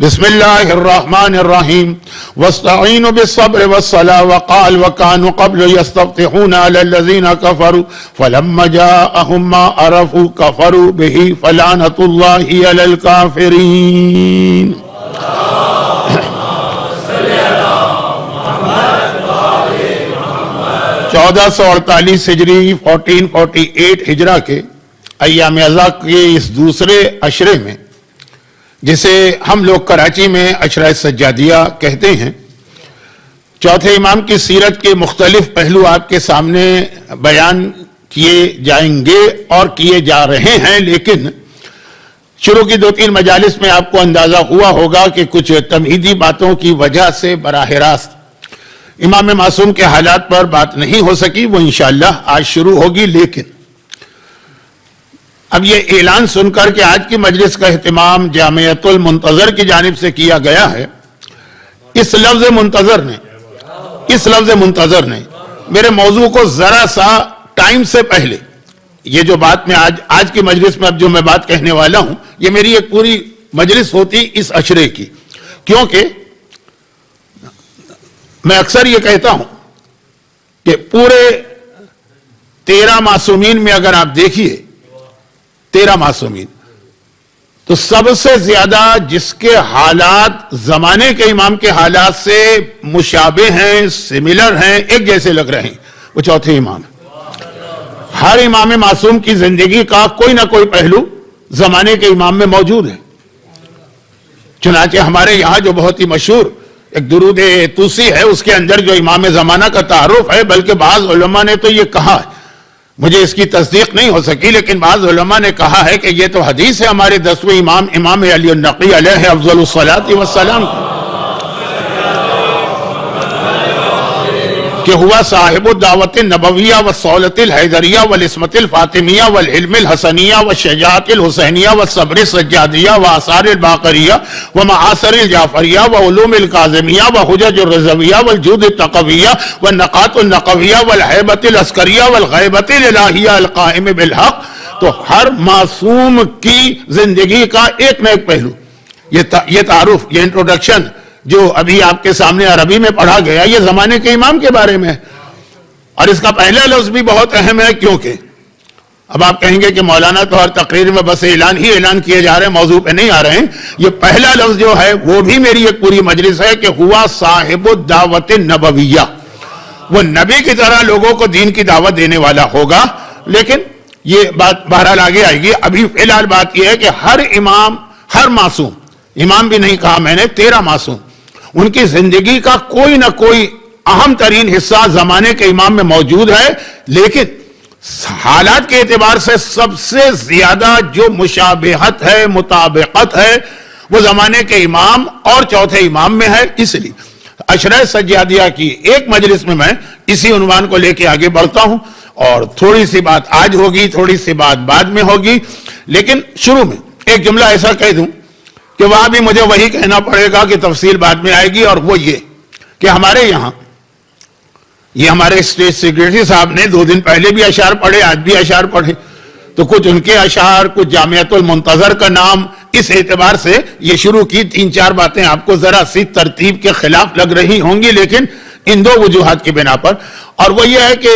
بسم اللہ الرحمن الرحیم واستعینوا بالصبر والصلاة وقال وكانوا قبل يستفتحون على الذين كفروا فلما جاءهم ما عرفوا كفروا به فلعنة الله على الكافرين. 1448 ہجری 1448 ہجرہ کے ایام اضحیٰ کے اس دوسرے عشرے میں، جسے ہم لوگ کراچی میں عشرہ سجادیہ کہتے ہیں، چوتھے امام کی سیرت کے مختلف پہلو آپ کے سامنے بیان کیے جائیں گے اور کیے جا رہے ہیں، لیکن شروع کی 2-3 مجالس میں آپ کو اندازہ ہوا ہوگا کہ کچھ تمہیدی باتوں کی وجہ سے براہ راست امام معصوم کے حالات پر بات نہیں ہو سکی. وہ انشاءاللہ آج شروع ہوگی. لیکن اب یہ اعلان سن کر کہ آج کی مجلس کا اہتمام جامعۃ المنتظر کی جانب سے کیا گیا ہے، اس لفظ منتظر نے میرے موضوع کو ذرا سا ٹائم سے پہلے، یہ جو بات میں آج کی مجلس میں اب جو میں بات کہنے والا ہوں، یہ میری ایک پوری مجلس ہوتی اس عشرے کی، کیونکہ میں اکثر یہ کہتا ہوں کہ پورے 13 معصومین میں اگر آپ دیکھیے 13 معصومین، تو سب سے زیادہ جس کے حالات زمانے کے امام کے حالات سے مشابہ ہیں، سملر ہیں، ایک جیسے لگ رہے ہیں، وہ چوتھے امام ہیں. ہر امام معصوم کی زندگی کا کوئی نہ کوئی پہلو زمانے کے امام میں موجود ہے. چنانچہ ہمارے یہاں جو بہت ہی مشہور ایک درود توسی ہے، اس کے اندر جو امام زمانہ کا تعارف ہے، بلکہ بعض علماء نے تو یہ کہا ہے، مجھے اس کی تصدیق نہیں ہو سکی، لیکن بعض علماء نے کہا ہے کہ یہ تو حدیث ہے ہمارے 10ویں امام علی النقی علیہ افضل الصلاۃ والسلام کہ ہوا صاحب الدعوت النبویہ والصولۃ الحیدریہ والعصمت الفاطمیہ والعلم الحسنیہ والشجاعت الحسینیہ والصبر السجادیہ وآثار الباقریہ ومعاصر الجعفریہ وعلوم الکاظمیہ وحجج الرضویہ والجود التقویہ والنقاط النقویہ والحیبت العسکریہ والغیبت الالہیہ القائم بالحق. تو ہر معصوم کی زندگی کا ایک نہ ایک پہلو، یہ تعارف، یہ انٹروڈکشن جو ابھی آپ کے سامنے عربی میں پڑھا گیا، یہ زمانے کے امام کے بارے میں ہے. اور اس کا پہلا لفظ بھی بہت اہم ہے، کیونکہ اب آپ کہیں گے کہ مولانا تو ہر تقریر میں بس اعلان کیے جا رہے ہیں، موضوع پہ نہیں آ رہے ہیں. یہ پہلا لفظ جو ہے وہ بھی میری ایک پوری مجلس ہے کہ ہوا صاحب الدعوت النبویہ، وہ نبی کی طرح لوگوں کو دین کی دعوت دینے والا ہوگا. لیکن یہ بات بہرحال آگے آئے گی. ابھی فی الحال بات یہ ہے کہ ہر امام، ہر معصوم، امام بھی نہیں کہا میں نے، 13 معصوم، ان کی زندگی کا کوئی نہ کوئی اہم ترین حصہ زمانے کے امام میں موجود ہے. لیکن حالات کے اعتبار سے سب سے زیادہ جو مشابہت ہے، مطابقت ہے، وہ زمانے کے امام اور چوتھے امام میں ہے. اس لیے عشرہ سجادیہ کی ایک مجلس میں اسی عنوان کو لے کے آگے بڑھتا ہوں، اور تھوڑی سی بات آج ہوگی، تھوڑی سی بات بعد میں ہوگی. لیکن شروع میں ایک جملہ ایسا کہہ دوں کہ وہاں بھی مجھے وہی کہنا پڑے گا کہ تفصیل بعد میں آئے گی، اور وہ یہ کہ ہمارے یہاں یہ ہمارے اسٹیٹ سیکریٹری صاحب نے 2 دن پہلے بھی اشعار پڑھے، آج بھی اشعار پڑھے، تو کچھ ان کے اشعار، کچھ جامعۃ المنتظر کا نام، اس اعتبار سے یہ شروع کی 3-4 باتیں آپ کو ذرا سی ترتیب کے خلاف لگ رہی ہوں گی، لیکن ان 2 وجوہات کی بنا پر. اور وہ یہ ہے کہ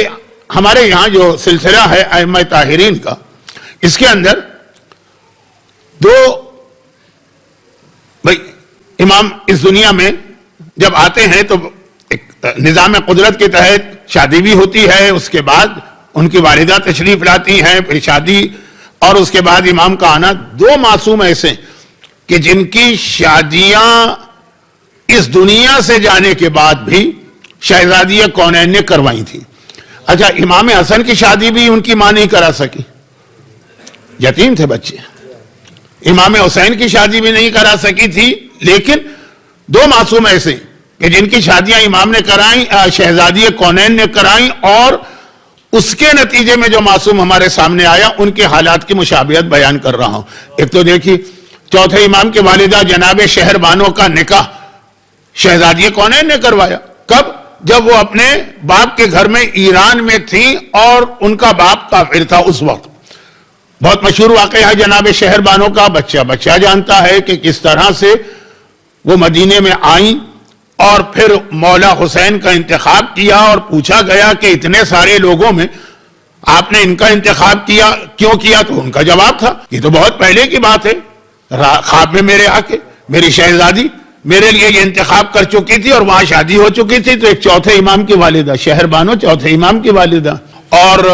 ہمارے یہاں جو سلسلہ ہے ائمہ طاہرین کا، اس کے اندر 2 امام اس دنیا میں جب آتے ہیں تو ایک نظام قدرت کے تحت شادی بھی ہوتی ہے، اس کے بعد ان کی والدہ تشریف لاتی ہیں، پھر شادی، اور اس کے بعد امام کا آنا. 2 معصوم ایسے کہ جن کی شادیاں اس دنیا سے جانے کے بعد بھی شہزادیہ کونین نے کروائی تھی. اچھا، امام حسن کی شادی بھی ان کی ماں نہیں کرا سکی، یتیم تھے بچے. امام حسین کی شادی بھی نہیں کرا سکی تھی. لیکن 2 معصوم ایسے کہ جن کی شادیاں امام نے کرائیں، شہزادی کونین نے کرائیں، اور اس کے نتیجے میں جو معصوم ہمارے سامنے آیا، ان کے حالات کی مشابہت بیان کر رہا ہوں. ایک تو دیکھیے، چوتھے امام کے والدہ جناب شہر بانو کا نکاح شہزادی کونین نے کروایا. کب؟ جب وہ اپنے باپ کے گھر میں ایران میں تھیں اور ان کا باپ کافر تھا اس وقت. بہت مشہور واقعہ ہے جناب شہر بانو کا. بچہ جانتا ہے کہ کس طرح سے وہ مدینے میں آئیں اور پھر مولا حسین کا انتخاب کیا اور پوچھا گیا کہ اتنے سارے لوگوں میں آپ نے ان کا انتخاب کیا کیوں کیا؟ تو ان کا جواب تھا یہ تو بہت پہلے کی بات ہے، خواب میں میرے آ کے میری شہزادی میرے لیے یہ انتخاب کر چکی تھی اور وہاں شادی ہو چکی تھی، تو ایک چوتھے امام کی والدہ، شہر بانو چوتھے امام کی والدہ، اور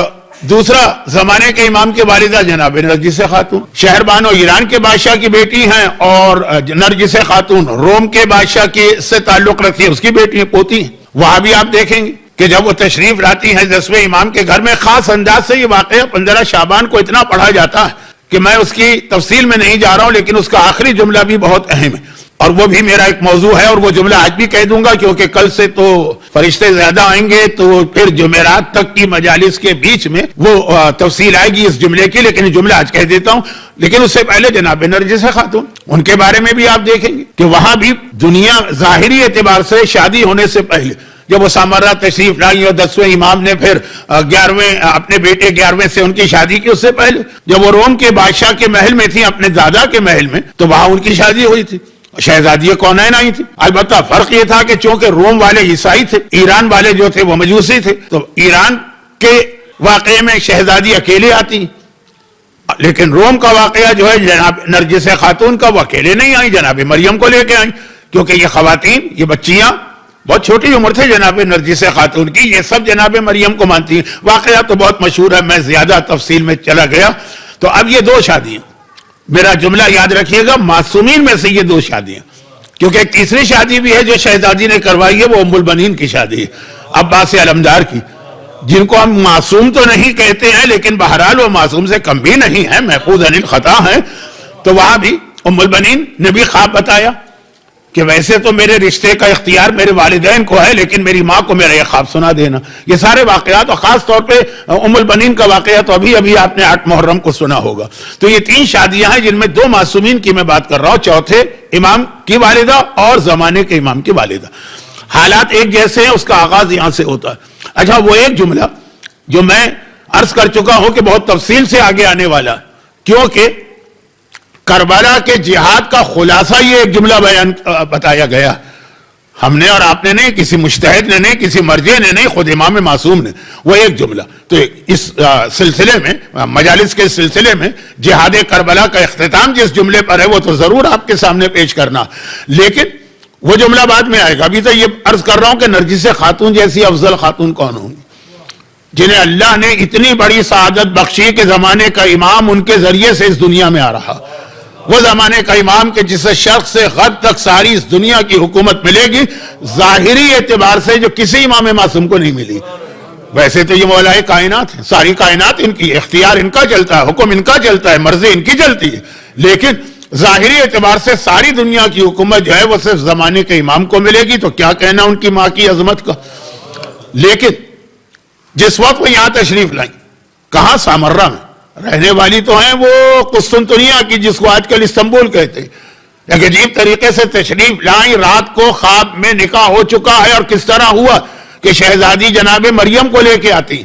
دوسرا زمانے کے امام کی والدہ جناب نرگس خاتون، شہر بانو ایران کے بادشاہ کی بیٹی ہیں، اور نرگس خاتون روم کے بادشاہ کے سے تعلق رکھتی ہے، اس کی بیٹی ہیں، پوتی ہیں۔ وہاں بھی آپ دیکھیں گے کہ جب وہ تشریف لاتی ہیں 10ویں امام کے گھر میں، خاص انداز سے یہ واقعہ 15 شعبان کو اتنا پڑھا جاتا ہے کہ میں اس کی تفصیل میں نہیں جا رہا ہوں، لیکن اس کا آخری جملہ بھی بہت اہم ہے، اور وہ بھی میرا ایک موضوع ہے، اور وہ جملہ آج بھی کہہ دوں گا کیونکہ کل سے تو فرشتے زیادہ آئیں گے، تو پھر جمعرات تک کی مجالس کے بیچ میں وہ تفصیل آئے گی اس جملے کی، لیکن جملہ آج کہہ دیتا ہوں۔ لیکن اس سے پہلے جناب نرگس خاتون، ان کے بارے میں بھی آپ دیکھیں گے کہ وہاں بھی دنیا ظاہری اعتبار سے شادی ہونے سے پہلے جب وہ سامرہ تشریف لائی اور 10ویں امام نے پھر 11ویں اپنے بیٹے 11ویں سے ان کی شادی کی، اس سے پہلے جب وہ روم کے بادشاہ کے محل میں تھی، اپنے دادا کے محل میں، تو وہاں ان کی شادی ہوئی تھی، شہزادی کونین آئی تھی۔ البتہ فرق یہ تھا کہ چونکہ روم والے عیسائی تھے، ایران والے جو تھے وہ مجوسی تھے، تو ایران کے واقعے میں شہزادی اکیلے آتی، لیکن روم کا واقعہ جو ہے جناب نرگس خاتون کا، وہ اکیلے نہیں آئی، جناب مریم کو لے کے آئیں، کیونکہ یہ خواتین، یہ بچیاں بہت چھوٹی عمر تھے جناب نرگس خاتون کی، یہ سب جناب مریم کو مانتی ہیں۔ واقعہ تو بہت مشہور ہے، میں زیادہ تفصیل میں چلا گیا۔ تو اب یہ 2 شادیاں، میرا جملہ یاد رکھیے گا، معصومین میں سے یہ 2 شادیاں، کیونکہ ایک تیسری شادی بھی ہے جو شہزادی نے کروائی ہے، وہ ام البنین کی شادی ہے، عباس علمدار کی، جن کو ہم معصوم تو نہیں کہتے ہیں، لیکن بہرحال وہ معصوم سے کم بھی نہیں ہے، محفوظ عن الخطا ہے۔ تو وہاں بھی ام البنین نے بھی خواب بتایا کہ ویسے تو میرے رشتے کا اختیار میرے والدین کو ہے، لیکن میری ماں کو میرا یہ خواب سنا دینا۔ یہ سارے واقعات، اور خاص طور پہ ام البنین کا واقعہ تو ابھی آپ نے 8 محرم کو سنا ہوگا۔ تو یہ 3 شادیاں ہیں جن میں 2 معصومین کی میں بات کر رہا ہوں، چوتھے امام کی والدہ اور زمانے کے امام کی والدہ۔ حالات ایک جیسے ہیں، اس کا آغاز یہاں سے ہوتا ہے۔ اچھا، وہ ایک جملہ جو میں عرض کر چکا ہوں کہ بہت تفصیل سے آگے آنے والا، کیونکہ کربلا کے جہاد کا خلاصہ یہ ایک جملہ بتایا گیا، ہم نے اور آپ نے نہیں، کسی مجتہد نے نہیں، کسی مرجع نے نہیں، خود امام معصوم نے، وہ ایک جملہ۔ تو اس سلسلے میں، مجالس کے سلسلے میں جہاد کربلا کا اختتام جس جملے پر ہے وہ تو ضرور آپ کے سامنے پیش کرنا، لیکن وہ جملہ بعد میں آئے گا۔ ابھی تو یہ عرض کر رہا ہوں کہ نرگس خاتون جیسی افضل خاتون کون ہوں گی، جنہیں اللہ نے اتنی بڑی سعادت بخشی کہ زمانے کا امام ان کے ذریعے سے اس دنیا میں آ رہا، وہ زمانے کا امام کہ جسے شرق سے غرب تک ساری اس دنیا کی حکومت ملے گی، ظاہری اعتبار سے جو کسی امام معصوم کو نہیں ملی۔ ویسے تو یہ مولا کائنات ہے، ساری کائنات ان کی، اختیار ان کا چلتا ہے، حکم ان کا چلتا ہے، مرضی ان کی چلتی ہے، لیکن ظاہری اعتبار سے ساری دنیا کی حکومت جو ہے وہ صرف زمانے کے امام کو ملے گی، تو کیا کہنا ان کی ماں کی عظمت کا۔ لیکن جس وقت وہ یہاں تشریف لائیں، کہاں؟ سامرہ میں رہنے والی تو ہیں وہ قسطنطنیہ کی، جس کو آج کل استنبول کہتے ہیں، ایک عجیب طریقے سے تشریف لائیں، رات کو خواب میں نکاح ہو چکا ہے، اور کس طرح ہوا کہ شہزادی جناب مریم کو لے کے آتی،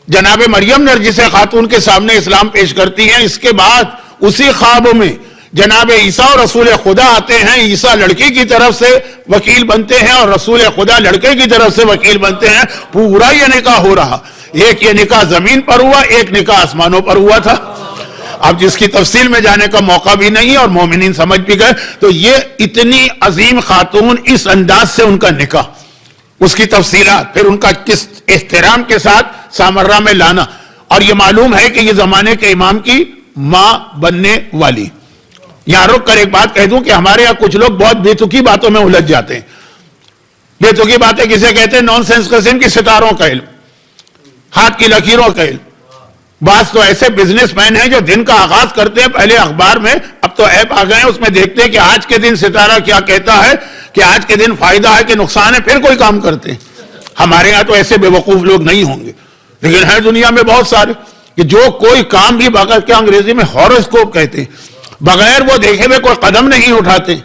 جناب مریم نرگس خاتون کے سامنے اسلام پیش کرتی ہیں۔ اس کے بعد اسی خواب میں جناب عیسیٰ اور رسول خدا آتے ہیں، عیسیٰ لڑکی کی طرف سے وکیل بنتے ہیں اور رسول خدا لڑکے کی طرف سے وکیل بنتے ہیں، پورا یہ نکاح ہو رہا۔ ایک یہ نکاح زمین پر ہوا، ایک نکاح آسمانوں پر ہوا تھا، اب جس کی تفصیل میں جانے کا موقع بھی نہیں اور مومنین سمجھ بھی گئے۔ تو یہ اتنی عظیم خاتون، اس انداز سے ان کا نکاح، اس کی تفصیلات، پھر ان کا کس احترام کے ساتھ سامرہ میں لانا، اور یہ معلوم ہے کہ یہ زمانے کے امام کی ماں بننے والی۔ یہاں رک کر ایک بات کہہ دوں کہ ہمارے یہاں کچھ لوگ بہت بے تکی باتوں میں الجھ جاتے ہیں۔ بے تکی باتیں کسے کہتے ہیں؟ نان سینس قسم کی، ستاروں کا علم، ہاتھ کی لکیروں کا علم۔ بعض تو ایسے بزنس مین ہیں جو دن کا آغاز کرتے ہیں پہلے اخبار میں، اب تو ایپ آ گئے ہیں، اس میں دیکھتے ہیں کہ آج کے دن ستارہ کیا کہتا ہے، کہ آج کے دن فائدہ ہے کہ نقصان ہے، پھر کوئی کام کرتے ہیں۔ ہمارے ہاں تو ایسے بے وقوف لوگ نہیں ہوں گے، لیکن ہے دنیا میں بہت سارے کہ جو کوئی کام بھی بغیر، کیا انگریزی میں ہاروسکوپ کہتے ہیں، بغیر وہ دیکھے ہوئے کوئی قدم نہیں اٹھاتے،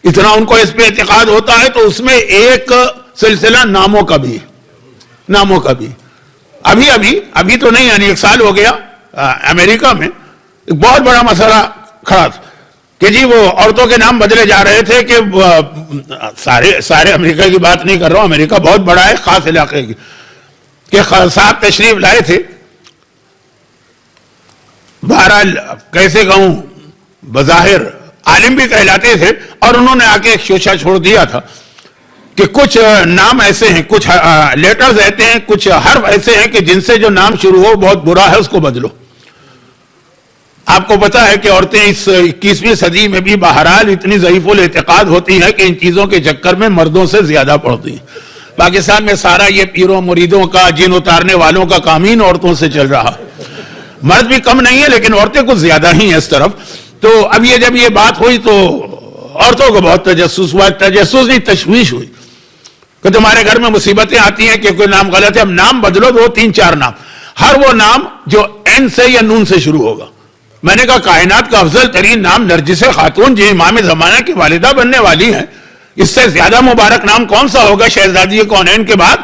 اتنا ان کو اس پہ اعتقاد ہوتا ہے۔ تو اس میں ایک سلسلہ ناموں کا بھی، ناموں کا بھی ابھی تو نہیں، یعنی 1 سال ہو گیا، امریکہ میں ایک بہت بڑا مسئلہ کھڑا تھا کہ جی وہ عورتوں کے نام بدلے جا رہے تھے کہ سارے امریکہ کی بات نہیں کر رہا ہوں، امریکہ بہت بڑا ہے، خاص علاقے کی، کہ صاحب تشریف لائے تھے، بہرحال کیسے کہوں، بظاہر عالم بھی کہلاتے تھے، اور انہوں نے آ کے ایک شوشہ چھوڑ دیا تھا کہ کچھ نام ایسے ہیں، کچھ لیٹرز ایسے ہیں، کچھ حرف ایسے ہیں کہ جن سے جو نام شروع ہو بہت برا ہے، اس کو بدلو۔ آپ کو پتا ہے کہ عورتیں اس 21ویں صدی میں بھی بہرحال اتنی ضعیف الاعتقاد ہوتی ہیں کہ ان چیزوں کے چکر میں مردوں سے زیادہ پڑتی ہیں۔ پاکستان میں سارا یہ پیروں مریدوں کا، جن اتارنے والوں کا کامین عورتوں سے چل رہا، مرد بھی کم نہیں ہے لیکن عورتیں کچھ زیادہ ہی ہیں اس طرف۔ تو اب جب یہ بات ہوئی تو عورتوں کو بہت تجسس ہوا، تجسس نہیں تشویش ہوئی کہ تمہارے گھر میں مصیبتیں آتی ہیں کہ کوئی نام غلط ہے، اب نام بدلو، 2 3 4 نام، ہر وہ نام جو این سے یا نون سے شروع ہوگا۔ میں نے کہا کائنات کا افضل ترین نام نرجس خاتون، جو امام زمانہ کی والدہ بننے والی ہیں، اس سے زیادہ مبارک نام کون سا ہوگا شہزادی کونین کے بعد؟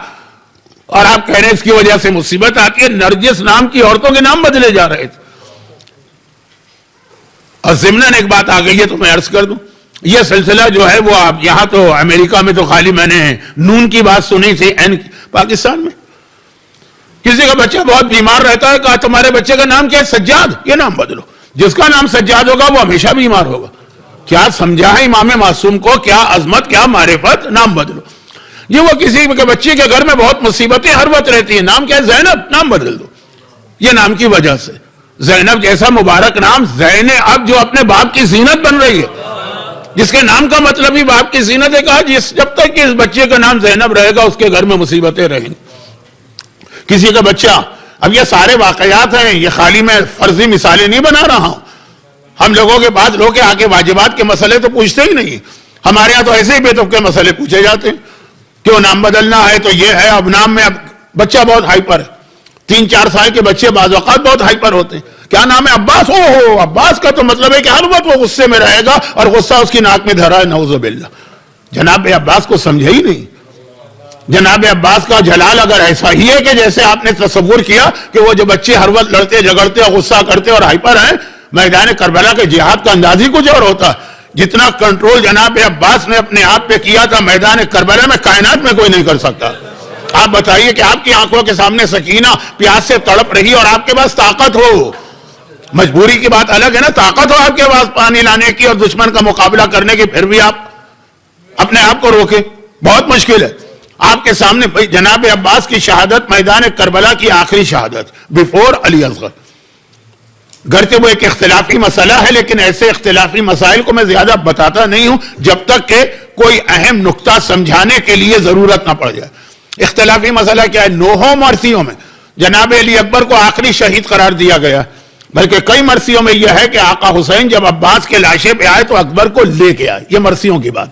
اور آپ کہہ رہے ہیں اس کی وجہ سے مصیبت آتی ہے۔ نرجس نام کی عورتوں کے نام بدلے جا رہے تھے۔ اور ضمناً ایک بات آ گئی ہے تو میں عرض کر دوں، یہ سلسلہ جو ہے وہ آپ یہاں تو امریکہ میں تو خالی میں نے نون کی بات سنی تھی، این پاکستان میں کسی کا بچہ بہت بیمار رہتا ہے، کہا تمہارے بچے کا نام کیا ہے؟ سجاد، یہ نام بدلو، جس کا نام سجاد ہوگا وہ ہمیشہ بیمار ہوگا۔ کیا سمجھا ہے امام معصوم کو، کیا عظمت، کیا معرفت، نام بدلو۔ یہ وہ کسی کے بچے کے گھر میں بہت مصیبتیں ہر وقت رہتی ہیں، نام کیا ہے؟ زینب، نام بدل دو، یہ نام کی وجہ سے۔ زینب جیسا مبارک نام، زین اب جو اپنے باپ کی زینت بن رہی ہے، جس کے نام کا مطلب ہی باپ کی زینت ہے، کہا جب تک کہ اس بچے کا نام زینب رہے گا اس کے گھر میں مصیبتیں رہیں گی۔ کسی کا بچہ، اب یہ سارے واقعات ہیں، یہ خالی میں فرضی مثالیں نہیں بنا رہا ہوں۔ ہم لوگوں کے بعد لوگ آ کے واجبات کے مسئلے تو پوچھتے ہی نہیں، ہمارے ہاں تو ایسے ہی بے تک کے مسئلے پوچھے جاتے ہیں، کیوں نام بدلنا ہے تو یہ ہے۔ اب نام میں اب بچہ بہت ہائپر ہے، 3 4 سال کے بچے بعض اوقات بہت ہائپر ہوتے ہیں۔ کیا نام ہے؟ عباس۔ ہو عباس کا تو مطلب ہے کہ ہر وقت وہ غصے میں رہے گا اور غصہ اس کی ناک میں دھرا ہے، نعوذ باللہ۔ جناب عباس کو سمجھے ہی نہیں۔ جناب عباس کا جلال اگر ایسا ہی ہے کہ جیسے آپ نے تصور کیا کہ وہ جو بچے ہر وقت لڑتے جھگڑتے اور غصہ کرتے اور ہائپر ہیں، میدان کربلا کے جہاد کا انداز ہی کچھ اور ہوتا ہے۔ جتنا کنٹرول جناب عباس نے اپنے آپ پہ کیا تھا میدان کربلا میں، کائنات میں کوئی نہیں کر سکتا۔ آپ بتائیے کہ آپ کی آنکھوں کے سامنے سکینہ پیاس سے تڑپ رہی اور آپ کے پاس طاقت ہو، مجبوری کی بات الگ ہے نا، طاقت ہو آپ کے پاس پانی لانے کی اور دشمن کا مقابلہ کرنے کی، پھر بھی آپ اپنے آپ کو روکے، بہت مشکل ہے۔ آپ کے سامنے جناب عباس کی شہادت میدان کربلا کی آخری شہادت، بیفور علی اصغر۔ گرچہ وہ ایک اختلافی مسئلہ ہے لیکن ایسے اختلافی مسائل کو میں زیادہ بتاتا نہیں ہوں جب تک کہ کوئی اہم نقطہ سمجھانے کے لیے ضرورت نہ پڑ جائے۔ اختلافی مسئلہ کیا ہے؟ 9 مرثیوں میں جناب علی اکبر کو آخری شہید قرار دیا گیا، بلکہ کئی مرثیوں میں یہ ہے کہ آقا حسین جب عباس کے لاشے پہ آئے تو اکبر کو لے کے آئے، یہ مرثیوں کی بات۔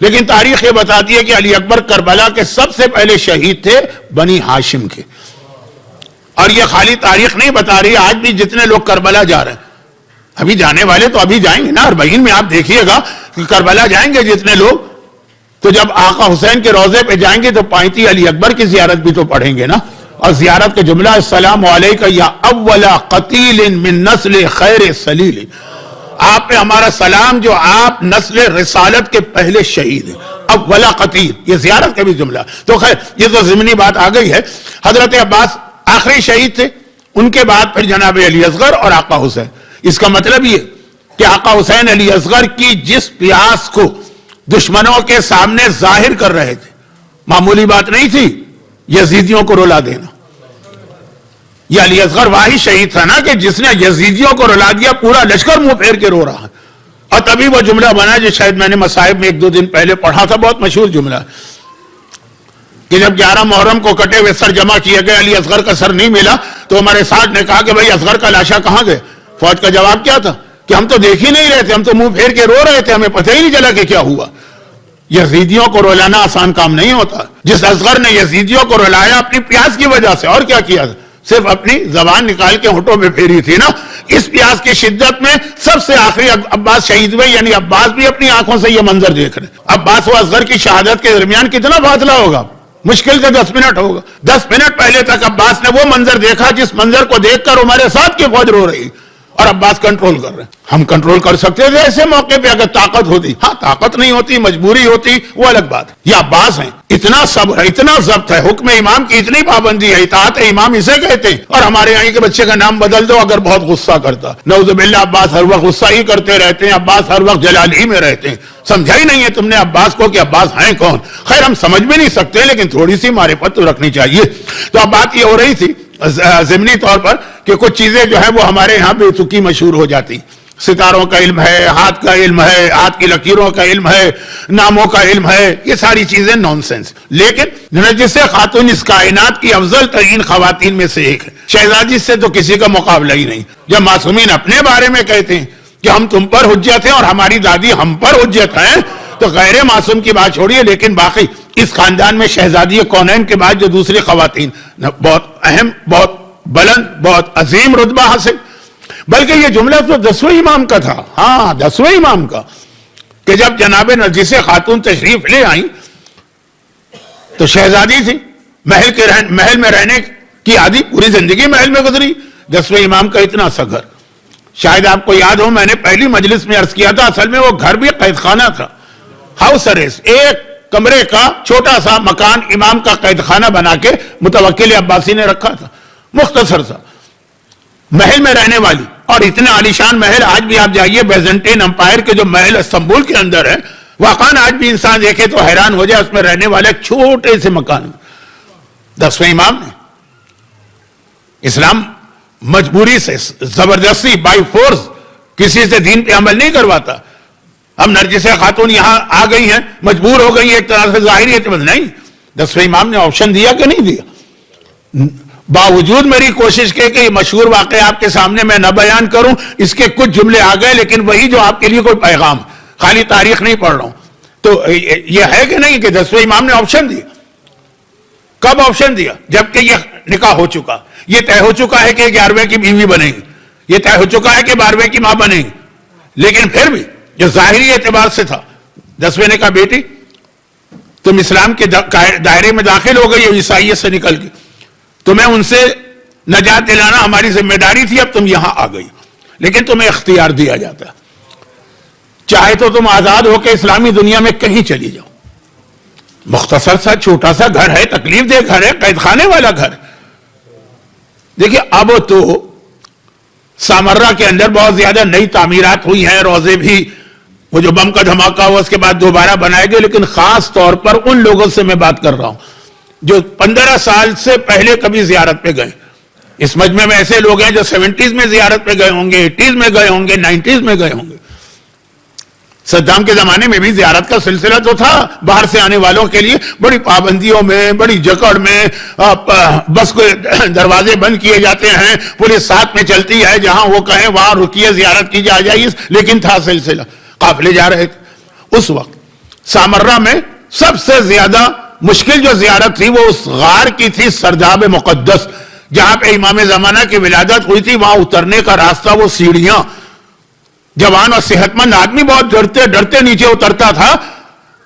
لیکن تاریخ یہ بتاتی ہے کہ علی اکبر کربلا کے سب سے پہلے شہید تھے بنی ہاشم کے۔ اور یہ خالی تاریخ نہیں بتا رہی، آج بھی جتنے لوگ کربلا جا رہے ہیں، ابھی جانے والے تو ابھی جائیں گے نا، 40 میں آپ دیکھیے گا کہ کربلا جائیں گے جتنے لوگ، تو جب آقا حسین کے روضے پہ جائیں گے تو پائنتی علی اکبر کی زیارت بھی تو پڑھیں گے نا۔ اور زیارت کا جملہ السلام علیکہ یا اول قتیل من نسل خیر سلیل، آپ پہ ہمارا سلام جو آپ نسل رسالت کے پہلے شہید ہیں، اولا قتیل، یہ زیارت کا بھی جملہ۔ تو خیر یہ تو ضمنی بات آ گئی ہے۔ حضرت عباس آخری شہید تھے، ان کے بعد پھر جناب علی اصغر اور آقا حسین۔ اس کا مطلب یہ کہ آقا حسین علی اصغر کی جس پیاس کو دشمنوں کے سامنے ظاہر کر رہے تھے، معمولی بات نہیں تھی، یزیدیوں کو رلا دینا۔ یہ علی اصغر واحد شہید تھا نا کہ جس نے یزیدیوں کو رلا دیا، پورا لشکر منہ پھیر کے رو رہا ہے۔ اور تبھی وہ جملہ بنا جو شاید میں نے مصائب میں 1 2 دن پہلے پڑھا تھا، بہت مشہور جملہ کہ جب 11 محرم کو کٹے ہوئے سر جمع کیے گئے، علی اصغر کا سر نہیں ملا تو ہمارے ساتھ نے کہا کہ بھائی اصغر کا لاشا کہاں گئے؟ فوج کا جواب کیا تھا کہ ہم تو دیکھ ہی نہیں رہے تھے، ہم تو منہ پھیر کے رو رہے تھے، ہمیں پتہ ہی نہیں چلا کہ کیا ہوا۔ یزیدیوں کو رلانا آسان کام نہیں ہوتا۔ جس اصغر نے یزیدیوں کو رلایا اپنی پیاس کی وجہ سے، اور کیا کیا تھا؟ صرف اپنی زبان نکال کے ہونٹوں میں پھیری تھی نا۔ اس پیاس کی شدت میں سب سے آخری عباس شہید ہوئے، یعنی عباس بھی اپنی آنکھوں سے یہ منظر دیکھ رہے۔ عباس و اصغر کی شہادت کے درمیان کتنا فاصلہ ہوگا؟ مشکل سے 10 منٹ ہوگا۔ 10 منٹ پہلے تک عباس نے وہ منظر دیکھا جس منظر کو دیکھ کر ہمارے ساتھ کی فوج رو رہی، اور عباس کنٹرول کر رہے ہیں. ہم کنٹرول کر سکتے تھے ایسے موقع پہ اگر طاقت ہوتی. ہاں طاقت نہیں ہوتی, مجبوری ہوتی, وہ الگ بات. یہ عباس ہیں, اتنا صبر ہے, اتنا ضبط ہے, حکم امام کی اتنی پابندی ہے, اطاعت امام اسے کہتے ہیں. اور ہمارے یہاں کے بچے کا نام بدل دو اگر بہت غصہ کرتا, نعوذ باللہ عباس ہر وقت غصہ ہی کرتے رہتے ہیں, عباس ہر وقت جلال ہی میں رہتے ہیں. سمجھا ہی نہیں ہے تم نے عباس کو کہ عباس ہیں کون. خیر ہم سمجھ بھی نہیں سکتے لیکن تھوڑی سی معرفت تو رکھنی چاہیے. تو اب بات یہ ہو رہی تھی ضمنی طور پر کہ کچھ چیزیں جو ہیں وہ ہمارے یہاں بے تکی مشہور ہو جاتی. ستاروں کا علم ہے, ہاتھ کا علم ہے, ہاتھ کی لکیروں کا علم ہے, ناموں کا علم ہے, یہ ساری چیزیں نان سینس. لیکن نرجس خاتون اس کائنات کی افضل ترین خواتین میں سے ایک ہے. شہزادی سے تو کسی کا مقابلہ ہی نہیں. جب معصومین اپنے بارے میں کہتے ہیں کہ ہم تم پر حجت ہیں اور ہماری دادی ہم پر حجت ہیں, تو غیر معصوم کی بات چھوڑیے, لیکن باقی اس خاندان میں شہزادی کونین کے بعد جو دوسری خواتین بہت اہم, بہت بلند, بہت عظیم رتبہ حاصل. بلکہ یہ جملہ تو 10ویں امام کا تھا. ہاں 10ویں امام کا, کہ جب جناب نرجس خاتون تشریف لے آئیں تو شہزادی تھی, محل میں رہنے کی عادی, پوری زندگی محل میں گزری. 10ویں امام کا اتنا سا گھر, شاید آپ کو یاد ہو میں نے پہلی مجلس میں عرض کیا تھا, اصل میں وہ گھر بھی قید خانہ تھا, ہاؤس اریسٹ. ایک کمرے کا چھوٹا سا مکان امام کا قید خانہ بنا کے متوکل عباسی نے رکھا تھا, مختصر سا, محل میں رہنے والی. اور اتنے عالیشان محل, آج بھی آپ جائیے بیزنٹین امپائر کے جو محل استنبول کے اندر ہے, واقعاً آج بھی انسان دیکھے تو حیران ہو جائے, اس میں رہنے والے ایک چھوٹے سے مکان. 10ویں امام نے اسلام مجبوری سے, زبردستی, بائی فورس کسی سے دین پہ عمل نہیں کرواتا. اب نرجس خاتون یہاں آ گئی ہیں, مجبور ہو گئی ہیں ایک طرح سے, ظاہری اعتبار نہیں. 10ویں امام نے آپشن دیا کہ نہیں دیا؟ باوجود میری کوشش کے کہ یہ مشہور واقعہ آپ کے سامنے میں نہ بیان کروں, اس کے کچھ جملے آ گئے, لیکن وہی جو آپ کے لیے کوئی پیغام, خالی تاریخ نہیں پڑھ رہا ہوں. تو یہ ہے کہ نہیں کہ 10ویں امام نے آپشن دیا. کب آپشن دیا؟ جبکہ یہ نکاح ہو چکا, یہ طے ہو چکا ہے کہ 11ویں کی بیوی بنے گی, یہ طے ہو چکا ہے کہ 12ویں کی ماں بنے گی. لیکن پھر بھی جو ظاہری اعتبار سے تھا, 10ویں نے کہا بیٹی تم اسلام کے دائرے میں داخل ہو گئی, عیسائیت سے نکل گئی, تمہیں ان سے نجات دلانا ہماری ذمہ داری تھی, اب تم یہاں آ گئی, لیکن تمہیں اختیار دیا جاتا ہے, چاہے تو تم آزاد ہو کے اسلامی دنیا میں کہیں چلی جاؤ. مختصر سا چھوٹا سا گھر ہے, تکلیف دہ گھر ہے, قید خانے والا گھر. دیکھیے اب تو سامرہ کے اندر بہت زیادہ نئی تعمیرات ہوئی ہیں, روزے بھی, وہ جو بم کا دھماکہ ہوا اس کے بعد دوبارہ بنائے گئے, لیکن خاص طور پر ان لوگوں سے میں بات کر رہا ہوں جو 15 سال سے پہلے کبھی زیارت پہ گئے. اس مجمع میں ایسے لوگ ہیں جو 70s میں زیارت پہ گئے ہوں گے, 80s میں گئے ہوں گے, 90s میں گئے ہوں گے. صدام کے زمانے میں بھی زیارت کا سلسلہ تو تھا, باہر سے آنے والوں کے لیے بڑی پابندیوں میں, بڑی جکڑ میں, بس کو دروازے بند کیے جاتے ہیں, پولیس ساتھ میں چلتی ہے, جہاں وہ کہیں وہاں رکیے, زیارت کی جائے, لیکن تھا سلسلہ, قافلے جا رہے تھے. اس وقت سامرہ میں سب سے زیادہ مشکل جو زیارت تھی وہ اس غار کی تھی, سرداب مقدس, جہاں پہ امام زمانہ کی ولادت ہوئی تھی. وہاں اترنے کا راستہ وہ سیڑھیاں, جوان اور صحت مند آدمی بہت ڈرتے نیچے اترتا تھا,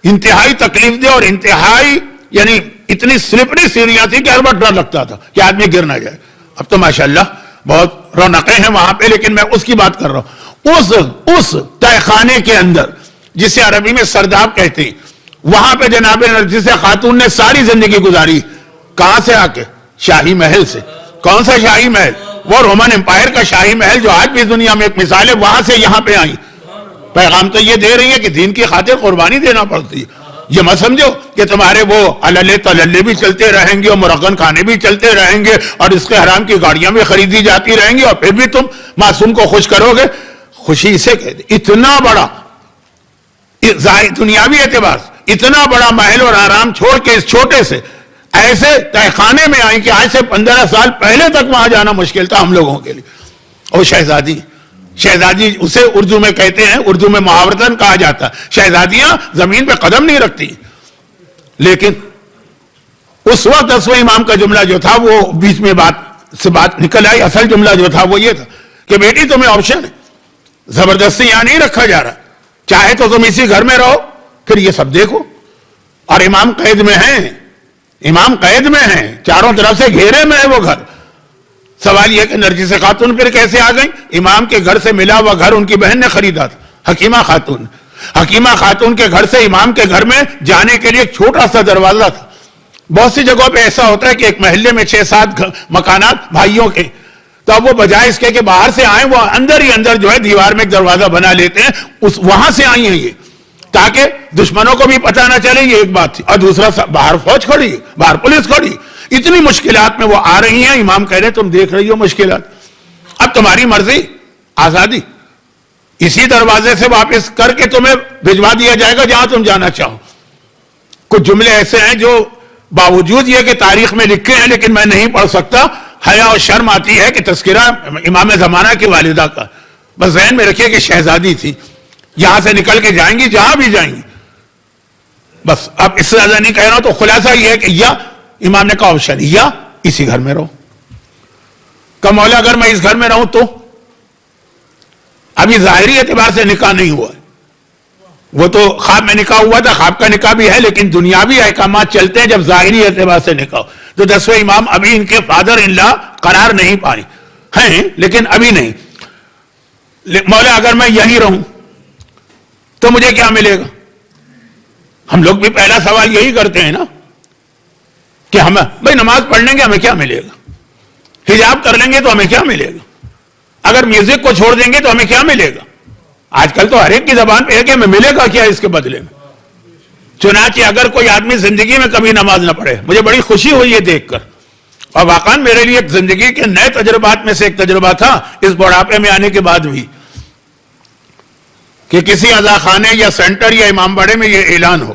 انتہائی تکلیف دہ اور انتہائی یعنی اتنی سلپری سیڑھیاں تھی کہ ہر وقت ڈر لگتا تھا کہ آدمی گر نہ جائے. اب تو ماشاءاللہ بہت رونقیں ہیں وہاں پہ, لیکن میں اس کی بات کر رہا ہوں. اس تہہ خانے کے اندر جسے عربی میں سرداب کہتے ہیں, وہاں پہ جناب نرجس خاتون نے ساری زندگی گزاری. کہاں سے آ کے؟ شاہی محل سے. کون سا شاہی محل؟ وہ رومن امپائر کا شاہی محل جو آج بھی دنیا میں ایک مثال ہے, وہاں سے یہاں پہ آئی. پیغام تو یہ دے رہی ہے کہ دین کی خاطر قربانی دینا پڑتی ہے. یہ مت سمجھو کہ تمہارے وہ عللے تللے بھی چلتے رہیں گے اور مرغن کھانے بھی چلتے رہیں گے اور اس کے حرام کی گاڑیاں بھی خریدی جاتی رہیں گی اور پھر بھی تم معصوم کو خوش کرو گے. خوشی اسے کہتے, اتنا بڑا دنیاوی اعتبار اتنا بڑا محل اور آرام چھوڑ کے اس چھوٹے سے ایسے تہہ خانے میں آئیں کہ آج سے 15 سال پہلے تک وہاں جانا مشکل تھا ہم لوگوں کے لیے. اور شہزادی اسے اردو میں کہتے ہیں, اردو میں محاورتاً کہا جاتا ہے, شہزادیاں زمین پہ قدم نہیں رکھتی. لیکن اس وقت 10ویں امام کا جملہ جو تھا وہ بیچ میں بات نکل آئی. اصل جملہ جو تھا وہ یہ تھا کہ بیٹی تمہیں آپشن ہے, زبردستی یہاں نہیں رکھا جا رہا, چاہے تو تم اسی گھر میں رہو, پھر یہ سب دیکھو. اور امام قید میں ہیں, امام قید میں ہیں, چاروں طرف سے گھیرے میں ہے وہ گھر. سوال یہ کہ نرجس خاتون پھر کیسے آ گئیں؟ امام کے گھر سے ملا ہوا گھر ان کی بہن نے خریدا تھا، حکیمہ خاتون. حکیمہ خاتون کے گھر سے امام کے گھر میں جانے کے لیے ایک چھوٹا سا دروازہ تھا. بہت سی جگہوں پہ ایسا ہوتا ہے کہ ایک محلے میں 6-7 مکانات بھائیوں کے، تو اب وہ بجائے اس کے کہ باہر سے آئیں، وہ اندر ہی اندر جو ہے دیوار میں ایک دروازہ بنا لیتے ہیں. وہاں سے آئی ہیں یہ، تاکہ دشمنوں کو بھی پتہ نہ چلے. یہ ایک بات تھی. اور دوسرا، باہر فوج کھڑی، باہر پولیس کھڑی، اتنی مشکلات میں وہ آ رہی ہیں. امام کہہ رہے تم دیکھ رہی ہو مشکلات، اب تمہاری مرضی، آزادی، اسی دروازے سے واپس کر کے تمہیں بھجوا دیا جائے گا جہاں تم جانا چاہو. کچھ جملے ایسے ہیں جو باوجود یہ کہ تاریخ میں لکھے ہیں لیکن میں نہیں پڑھ سکتا، حیا اور شرم آتی ہے کہ تذکرہ امام زمانہ کی والدہ کا. بس ذہن میں رکھیے کہ شہزادی تھی، یہاں سے نکل کے جائیں گی جہاں بھی جائیں گی. بس اب اس سے زیادہ نہیں کہہ رہا ہوں. تو خلاصہ یہ ہے کہ یا امام نے کہا آپشن، یا اسی گھر میں رہو. کہ مولا اگر میں اس گھر میں رہوں تو ابھی ظاہری اعتبار سے نکاح نہیں ہوا ہے، وہ تو خواب میں نکاح ہوا تھا، خواب کا نکاح بھی ہے، لیکن دنیاوی احکامات چلتے ہیں جب ظاہری اعتبار سے نکاح. تو 10ویں امام ابھی ان کے فادر ان لا قرار نہیں پائے ہیں، لیکن ابھی نہیں. مولا اگر میں یہیں رہوں تو مجھے کیا ملے گا؟ ہم لوگ بھی پہلا سوال یہی کرتے ہیں نا کہ ہم بھائی نماز پڑھ لیں گے ہمیں کیا ملے گا، حجاب کر لیں گے تو ہمیں کیا ملے گا، اگر میوزک کو چھوڑ دیں گے تو ہمیں کیا ملے گا. آج کل تو ہر ایک کی زبان پہ ہے کہ ہمیں ملے گا کیا اس کے بدلے میں. چنانچہ اگر کوئی آدمی زندگی میں کبھی نماز نہ پڑھے، مجھے بڑی خوشی ہوئی یہ دیکھ کر، اور واقعا میرے لیے زندگی کے نئے تجربات میں سے ایک تجربہ تھا اس بڑھاپے میں آنے کے بعد بھی، کہ کسی عزا خانے یا سینٹر یا امام باڑے میں یہ اعلان ہو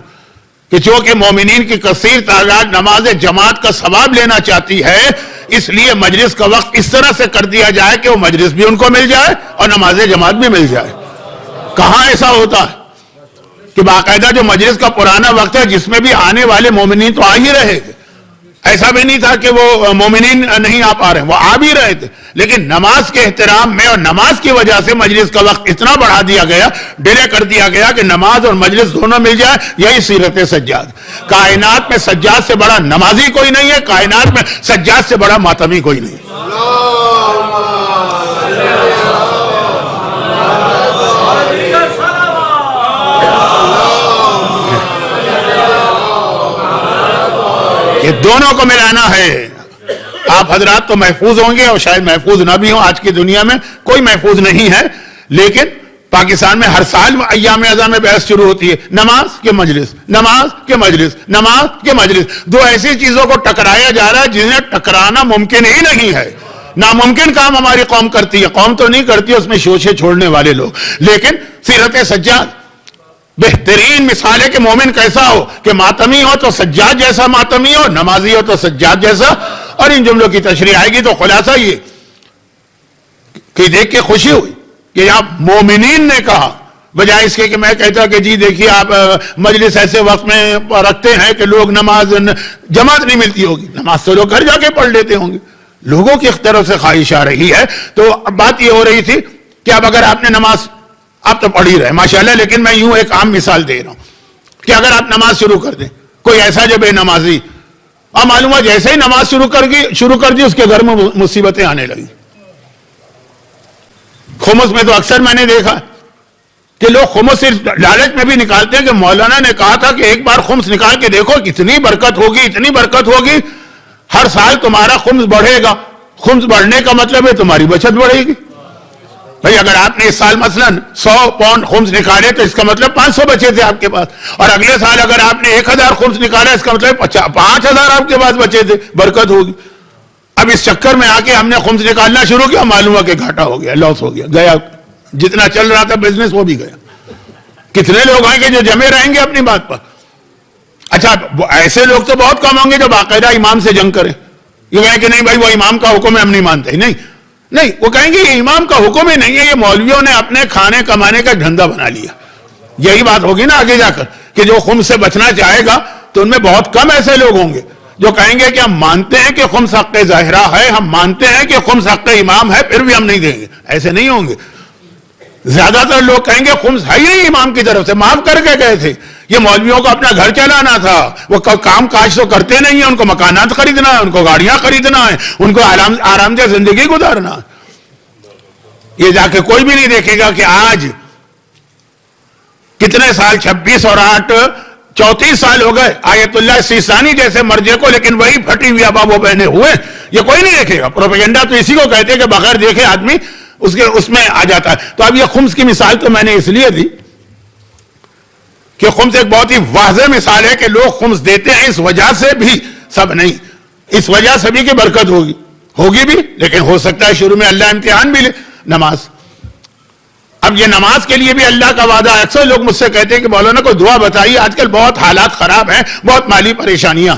کہ چونکہ مومنین کی کثیر تعداد نماز جماعت کا ثواب لینا چاہتی ہے، اس لیے مجلس کا وقت اس طرح سے کر دیا جائے کہ وہ مجلس بھی ان کو مل جائے اور نماز جماعت بھی مل جائے. کہاں ایسا ہوتا ہے کہ باقاعدہ جو مجلس کا پرانا وقت ہے جس میں بھی آنے والے مومنین تو آ ہی رہے تھے، ایسا بھی نہیں تھا کہ وہ مومنین نہیں آ پا رہے، وہ آ بھی رہے تھے، لیکن نماز کے احترام میں اور نماز کی وجہ سے مجلس کا وقت اتنا بڑھا دیا گیا، ڈیلے کر دیا گیا کہ نماز اور مجلس دونوں مل جائے. یہی سیرت سجاد. کائنات میں سجاد سے بڑا نمازی کوئی نہیں ہے، کائنات میں سجاد سے بڑا ماتمی کوئی نہیں. یہ دونوں کو ملانا ہے. آپ حضرات تو محفوظ ہوں گے اور شاید محفوظ نہ بھی ہوں، آج کی دنیا میں کوئی محفوظ نہیں ہے، لیکن پاکستان میں ہر سال ایام اعزاں میں بحث شروع ہوتی ہے، نماز کے مجلس، نماز کے مجلس، نماز کے مجلس. دو ایسی چیزوں کو ٹکرایا جا رہا ہے جنہیں ٹکرانا ممکن ہی نہیں ہے. ناممکن کام ہماری قوم کرتی ہے، قوم تو نہیں کرتی، اس میں شوشے چھوڑنے والے لوگ. لیکن سیرت سجاد بہترین مثال ہے کہ مومن کیسا ہو کہ ماتمی ہو تو سجاد جیسا ماتمی ہو، نمازی ہو تو سجاد جیسا. اور ان جملوں کی تشریح آئے گی تو خلاصہ یہ کہ دیکھ کے خوشی ہوئی کہ آپ مومنین نے کہا، بجائے اس کے کہ میں کہتا کہ جی دیکھیے آپ مجلس ایسے وقت میں رکھتے ہیں کہ لوگ نماز جماعت نہیں ملتی ہوگی، نماز تو لوگ گھر جا کے پڑھ لیتے ہوں گے. لوگوں کی طرف سے خواہش آ رہی ہے. تو اب بات یہ ہو رہی تھی کہ اب اگر آپ نے نماز، آپ تو پڑھ ہی رہے ماشاءاللہ، لیکن میں یوں ایک عام مثال دے رہا ہوں کہ اگر آپ نماز شروع کر دیں، کوئی ایسا جو بے نمازی، اور معلوم ہے جیسے ہی نماز شروع کر دی اس کے گھر میں مصیبتیں آنے لگی. خمس میں تو اکثر میں نے دیکھا کہ لوگ خمس صرف لالچ میں بھی نکالتے ہیں کہ مولانا نے کہا تھا کہ ایک بار خمس نکال کے دیکھو کتنی برکت ہوگی، اتنی برکت ہوگی، ہر سال تمہارا خمس بڑھے گا. خمس بڑھنے کا مطلب ہے تمہاری بچت بڑھے گی. بھئی اگر آپ نے اس سال مثلا 100 پاؤنڈ خمس نکالے تو اس کا مطلب 500 بچے تھے آپ کے پاس، اور اگلے سال اگر آپ نے 1000 خمس نکالا اس کا مطلب 5000 آپ کے پاس بچے تھے، برکت ہوگی. اب اس چکر میں آ کے ہم نے خمس نکالنا شروع کیا، معلوم ہے کہ گھاٹا ہو گیا، لاس ہو گیا، گیا جتنا چل رہا تھا بزنس وہ بھی گیا. کتنے لوگ ہیں کہ جو جمے رہیں گے اپنی بات پر. اچھا ایسے لوگ تو بہت کم ہوں گے جو باقاعدہ امام سے جنگ کریں، یہ کہیں کہ نہیں بھائی وہ امام کا حکم ہے ہم نہیں مانتے. نہیں، وہ کہیں گے یہ امام کا حکم ہی نہیں ہے، یہ مولویوں نے اپنے کھانے کمانے کا دھندا بنا لیا. یہی بات ہوگی نا آگے جا کر کہ جو خمس سے بچنا چاہے گا تو ان میں بہت کم ایسے لوگ ہوں گے جو کہیں گے کہ ہم مانتے ہیں کہ خمس حق ظاہرہ ہے، ہم مانتے ہیں کہ خمس حق امام ہے، پھر بھی ہم نہیں دیں گے. ایسے نہیں ہوں گے. زیادہ تر لوگ کہیں گے خمس ہے ہی نہیں امام کی طرف سے، معاف کر کے گئے تھے، یہ مولویوں کو اپنا گھر چلانا تھا، وہ کام کاج تو کرتے نہیں ہیں، ان کو مکانات خریدنا ہے، ان کو گاڑیاں خریدنا ہے، ان کو آرام دہ زندگی گزارنا ہے۔ یہ جا کے کوئی بھی نہیں دیکھے گا کہ آج کتنے سال، 26 اور 8 34 سال ہو گئے آیت اللہ سیستانی جیسے مرجے کو، لیکن وہی پھٹی ہوئی ابا وہ بہنے ہوئے، یہ کوئی نہیں دیکھے گا۔ پروپیگنڈا تو اسی کو کہتے ہیں کہ بغیر دیکھے آدمی اس میں آ جاتا ہے۔ تو اب یہ خمس کی مثال تو میں نے اس لیے دی کہ خمس ایک بہت ہی واضح مثال ہے کہ لوگ خمس دیتے ہیں، اس وجہ سے بھی سب نہیں، اس وجہ سے بھی کہ برکت ہوگی بھی، لیکن ہو سکتا ہے شروع میں اللہ امتحان بھی لے۔ نماز، اب یہ نماز کے لیے بھی اللہ کا وعدہ ہے۔ اکثر لوگ مجھ سے کہتے ہیں کہ مولانا کو دعا بتائیے، آج کل بہت حالات خراب ہیں، بہت مالی پریشانیاں،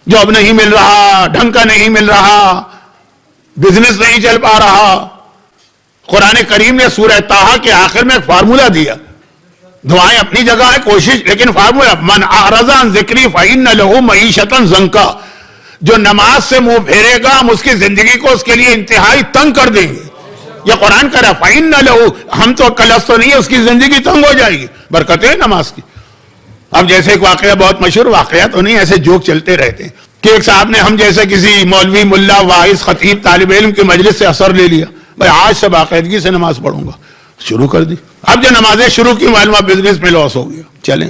جاب نہیں مل رہا، ڈھنگ کا نہیں مل رہا، بزنس نہیں چل پا رہا۔ قرآن کریم نے سورہ طٰہٰ کے آخر میں ایک فارمولہ دیا، دعائیں اپنی جگہ ہے، کوشش، لیکن فارمولہ من اعرض عن ذکری فإن له معیشۃ ضنکا، جو نماز سے منہ پھیرے گا ہم اس کی زندگی کو اس کے لیے انتہائی تنگ کر دیں گے۔ یہ قرآن کہہ رہا فإن له، ہم تو کلس تو نہیں ہے، اس کی زندگی تنگ ہو جائے گی، برکتیں نماز کی۔ اب جیسے ایک واقعہ، بہت مشہور واقعہ تو نہیں، ایسے جوک چلتے رہتے ہیں کہ ایک صاحب نے ہم جیسے کسی مولوی، ملا، واعظ، خطیب، طالب علم کی مجلس سے اثر لے لیا، بھائی آج سے باقاعدگی سے نماز پڑھوں گا، شروع کر دی۔ اب جو نمازیں شروع کی معلومہ بزنس میں لاس ہو گیا، چلیں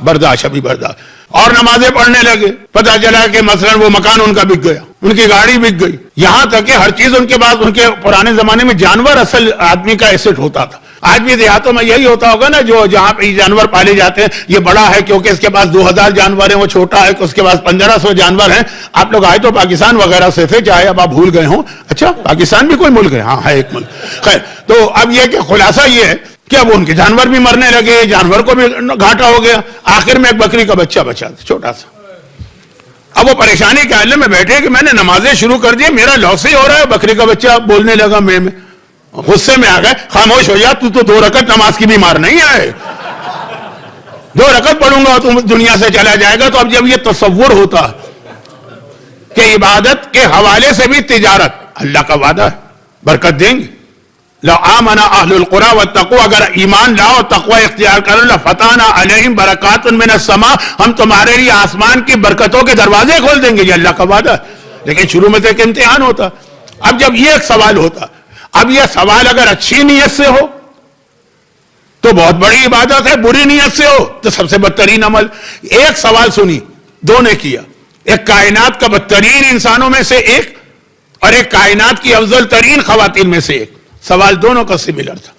برداشت ابھی برداشت، اور نمازیں پڑھنے لگے، پتہ چلا کہ مثلا وہ مکان ان کا بک گیا، ان کی گاڑی بک گئی، یہاں تک کہ ہر چیز ان کے پاس، ان کے پرانے زمانے میں جانور اصل آدمی کا ایسٹ ہوتا تھا۔ آج بھی دیہاتوں میں یہی ہوتا ہوگا نا، جو جہاں پہ جانور پالے جاتے ہیں، یہ بڑا ہے کیونکہ اس کے پاس 2000 جانور ہیں، وہ چھوٹا ہے کہ اس کے پاس 1500 جانور ہیں۔ آپ لوگ آئے تو پاکستان وغیرہ سے تھے، چاہے اب آپ بھول گئے ہوں۔ اچھا، پاکستان بھی کوئی ملک ہے؟ ہاں ہے ایک ملک۔ خیر، تو اب یہ کہ خلاصہ یہ ہے کہ اب ان کے جانور بھی مرنے لگے، جانور کو بھی گھاٹا ہو گیا، آخر میں ایک بکری کا بچہ بچا چھوٹا سا۔ اب وہ پریشانی کے حال میں بیٹھے کہ میں نے نمازیں شروع کر دی، میرا لاس ہی ہو رہا ہے، بکری کا بچہ بولنے لگا، میں غصے میں آ گئے، خاموش ہو جا، تو 2 رکعت نماز کی بھی مار نہیں آئے، 2 رکعت پڑھوں گا تو دنیا سے چلا جائے گا۔ تو اب جب یہ تصور ہوتا کہ عبادت کے حوالے سے بھی تجارت، اللہ کا وعدہ ہے برکت دیں گے، لو آمن اہل القری واتقوا، اگر ایمان لاؤ تقوی اختیار کرو، لفتحنا علیہم برکات من السماء، ہم تمہارے لیے آسمان کی برکتوں کے دروازے کھول دیں گے، یہ اللہ کا وعدہ ہے۔ لیکن شروع میں تو ایک امتحان ہوتا۔ اب جب یہ ایک سوال ہوتا، اب یہ سوال اگر اچھی نیت سے ہو تو بہت بڑی عبادت ہے، بری نیت سے ہو تو سب سے بدترین عمل۔ ایک سوال سنی، 2 نے کیا، ایک کائنات کا بدترین انسانوں میں سے ایک، اور ایک کائنات کی افضل ترین خواتین میں سے ایک، سوال دونوں کا سملر تھا۔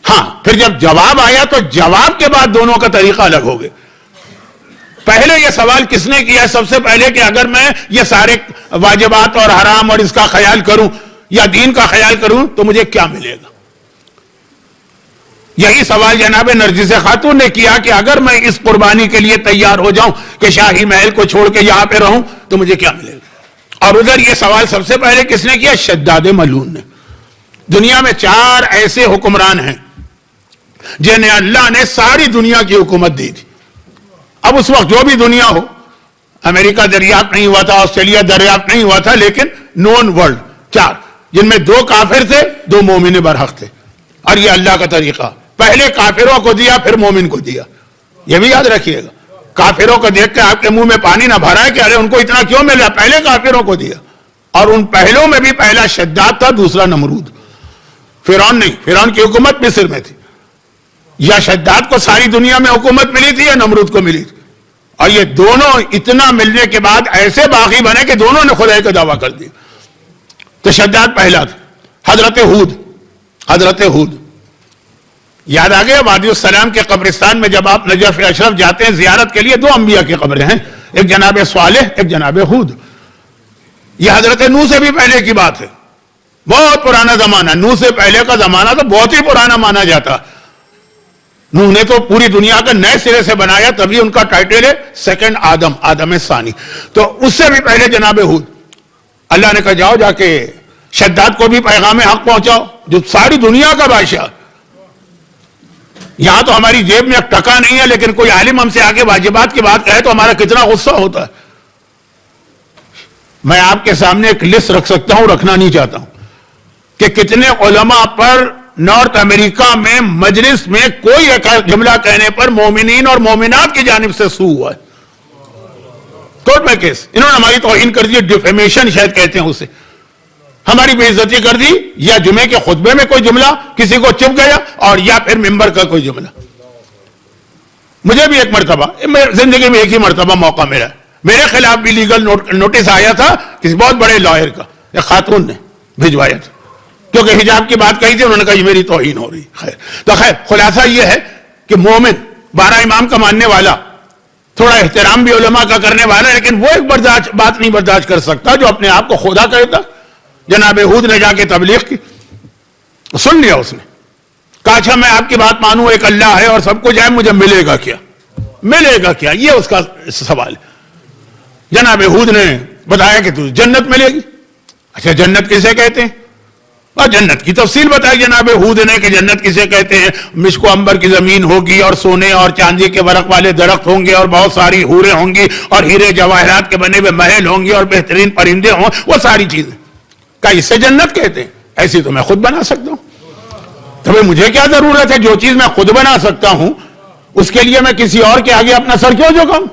ہاں، پھر جب جواب آیا تو جواب کے بعد دونوں کا طریقہ الگ ہو گیا۔ پہلے یہ سوال کس نے کیا؟ سب سے پہلے کہ اگر میں یہ سارے واجبات اور حرام اور اس کا خیال کروں یا دین کا خیال کروں تو مجھے کیا ملے گا؟ یہی سوال جناب نرجس خاتون نے کیا کہ اگر میں اس قربانی کے لیے تیار ہو جاؤں کہ شاہی محل کو چھوڑ کے یہاں پہ رہوں تو مجھے کیا ملے گا؟ اور ادھر یہ سوال سب سے پہلے کس نے کیا؟ شداد ملعون نے۔ دنیا میں 4 ایسے حکمران ہیں جنہیں اللہ نے ساری دنیا کی حکومت دی تھی۔ اب اس وقت جو بھی دنیا ہو، امریکہ دریافت نہیں ہوا تھا، آسٹریلیا دریافت نہیں ہوا تھا، لیکن نون ورلڈ 4، جن میں 2 کافر تھے، 2 مومن برحق تھے۔ اور یہ اللہ کا طریقہ، پہلے کافروں کو دیا پھر مومن کو دیا، یہ بھی یاد رکھیے گا۔ کافروں کو دیکھ کے آپ کے منہ میں پانی نہ بھرا ہے کہ ارے ان کو اتنا کیوں ملا، پہلے کافروں کو دیا۔ اور ان پہلوں میں بھی پہلا شداد تھا، دوسرا نمرود۔ فرعون نہیں، فرعون کی حکومت مصر میں تھی۔ یا شداد کو ساری دنیا میں حکومت ملی تھی یا نمرود کو ملی تھی؟ اور یہ دونوں اتنا ملنے کے بعد ایسے باغی بنے کہ دونوں نے خدائی کا دعویٰ کر دیا۔ تو شداد پہلا تھا۔ حضرت ہود یاد آ گیا؟ وادی السلام کے قبرستان میں جب آپ نجف اشرف جاتے ہیں زیارت کے لیے، 2 انبیاء کی قبریں ہیں، ایک جناب صالح، ایک جناب ہود۔ یہ حضرت نوح سے بھی پہلے کی بات ہے، بہت پرانا زمانہ۔ نوح سے پہلے کا زمانہ تو بہت ہی پرانا مانا جاتا۔ نوح نے تو پوری دنیا کا نئے سرے سے بنایا، تبھی ان کا ٹائٹل ہے سیکنڈ آدم ثانی۔ تو اس سے بھی پہلے جناب ہود، اللہ نے کہا جاؤ جا کے شداد کو بھی پیغام حق پہنچاؤ، جو ساری دنیا کا بادشاہ۔ یہاں تو ہماری جیب میں ایک ٹکا نہیں ہے، لیکن کوئی عالم ہم سے آگے واجبات کی بات کہے تو ہمارا کتنا غصہ ہوتا ہے۔ میں آپ کے سامنے ایک لسٹ رکھ سکتا ہوں، رکھنا نہیں چاہتا ہوں۔ کہ کتنے علماء پر نارتھ امریکہ میں مجلس میں کوئی ایک جملہ کہنے پر مومنین اور مومنات کی جانب سے سو ہوا ہے، کورٹ میں کیس. انہوں نے ہماری توہین کر دی، ڈیفیمیشن شاید کہتے ہیں اسے، ہماری بے عزتی کر دی، یا جمعے کے خطبے میں کوئی جملہ کسی کو چپ گیا، اور یا پھر ممبر کا کوئی جملہ. مجھے بھی ایک مرتبہ زندگی میں ایک ہی مرتبہ موقع ملا، میرے خلاف بھی لیگل نوٹس آیا تھا کسی بہت بڑے لائر کا، ایک خاتون نے بھجوایا تھا، کیونکہ حجاب کی بات کہی تھی، انہوں نے کہا یہ میری توہین ہو رہی. خیر تو خیر خلاصہ یہ ہے کہ مومن 12 امام کا ماننے والا، تھوڑا احترام بھی علماء کا کرنے والا، لیکن وہ ایک بات نہیں برداشت کر سکتا جو اپنے آپ کو خدا کہتا. جناب ہود نے جا کے تبلیغ کی، سن لیا اس نے، کہا اچھا میں آپ کی بات مانوں، ایک اللہ ہے اور سب کچھ ہے، مجھے ملے گا کیا؟ ملے گا کیا؟ یہ اس کا سوال ہے. جناب ہود نے بتایا کہ تجھے جنت ملے گی. اچھا جنت کسے کہتے ہیں؟ اور جنت کی تفصیل بتائی جناب ہود نے کہ جنت کسے کہتے ہیں. مشک و عنبر کی زمین ہوگی اور سونے اور چاندی کے ورق والے درخت ہوں گے اور بہت ساری حوریں ہوں گی اور ہیرے جواہرات کے بنے ہوئے محل ہوں گے اور بہترین پرندے ہوں، وہ ساری چیزیں. کہا اسے جنت کہتے ہیں؟ ایسی تو میں خود بنا سکتا ہوں. تو بھئی مجھے کیا ضرورت ہے؟ جو چیز میں خود بنا سکتا ہوں اس کے لیے میں کسی اور کے آگے اپنا سر کیوں جھکاؤں؟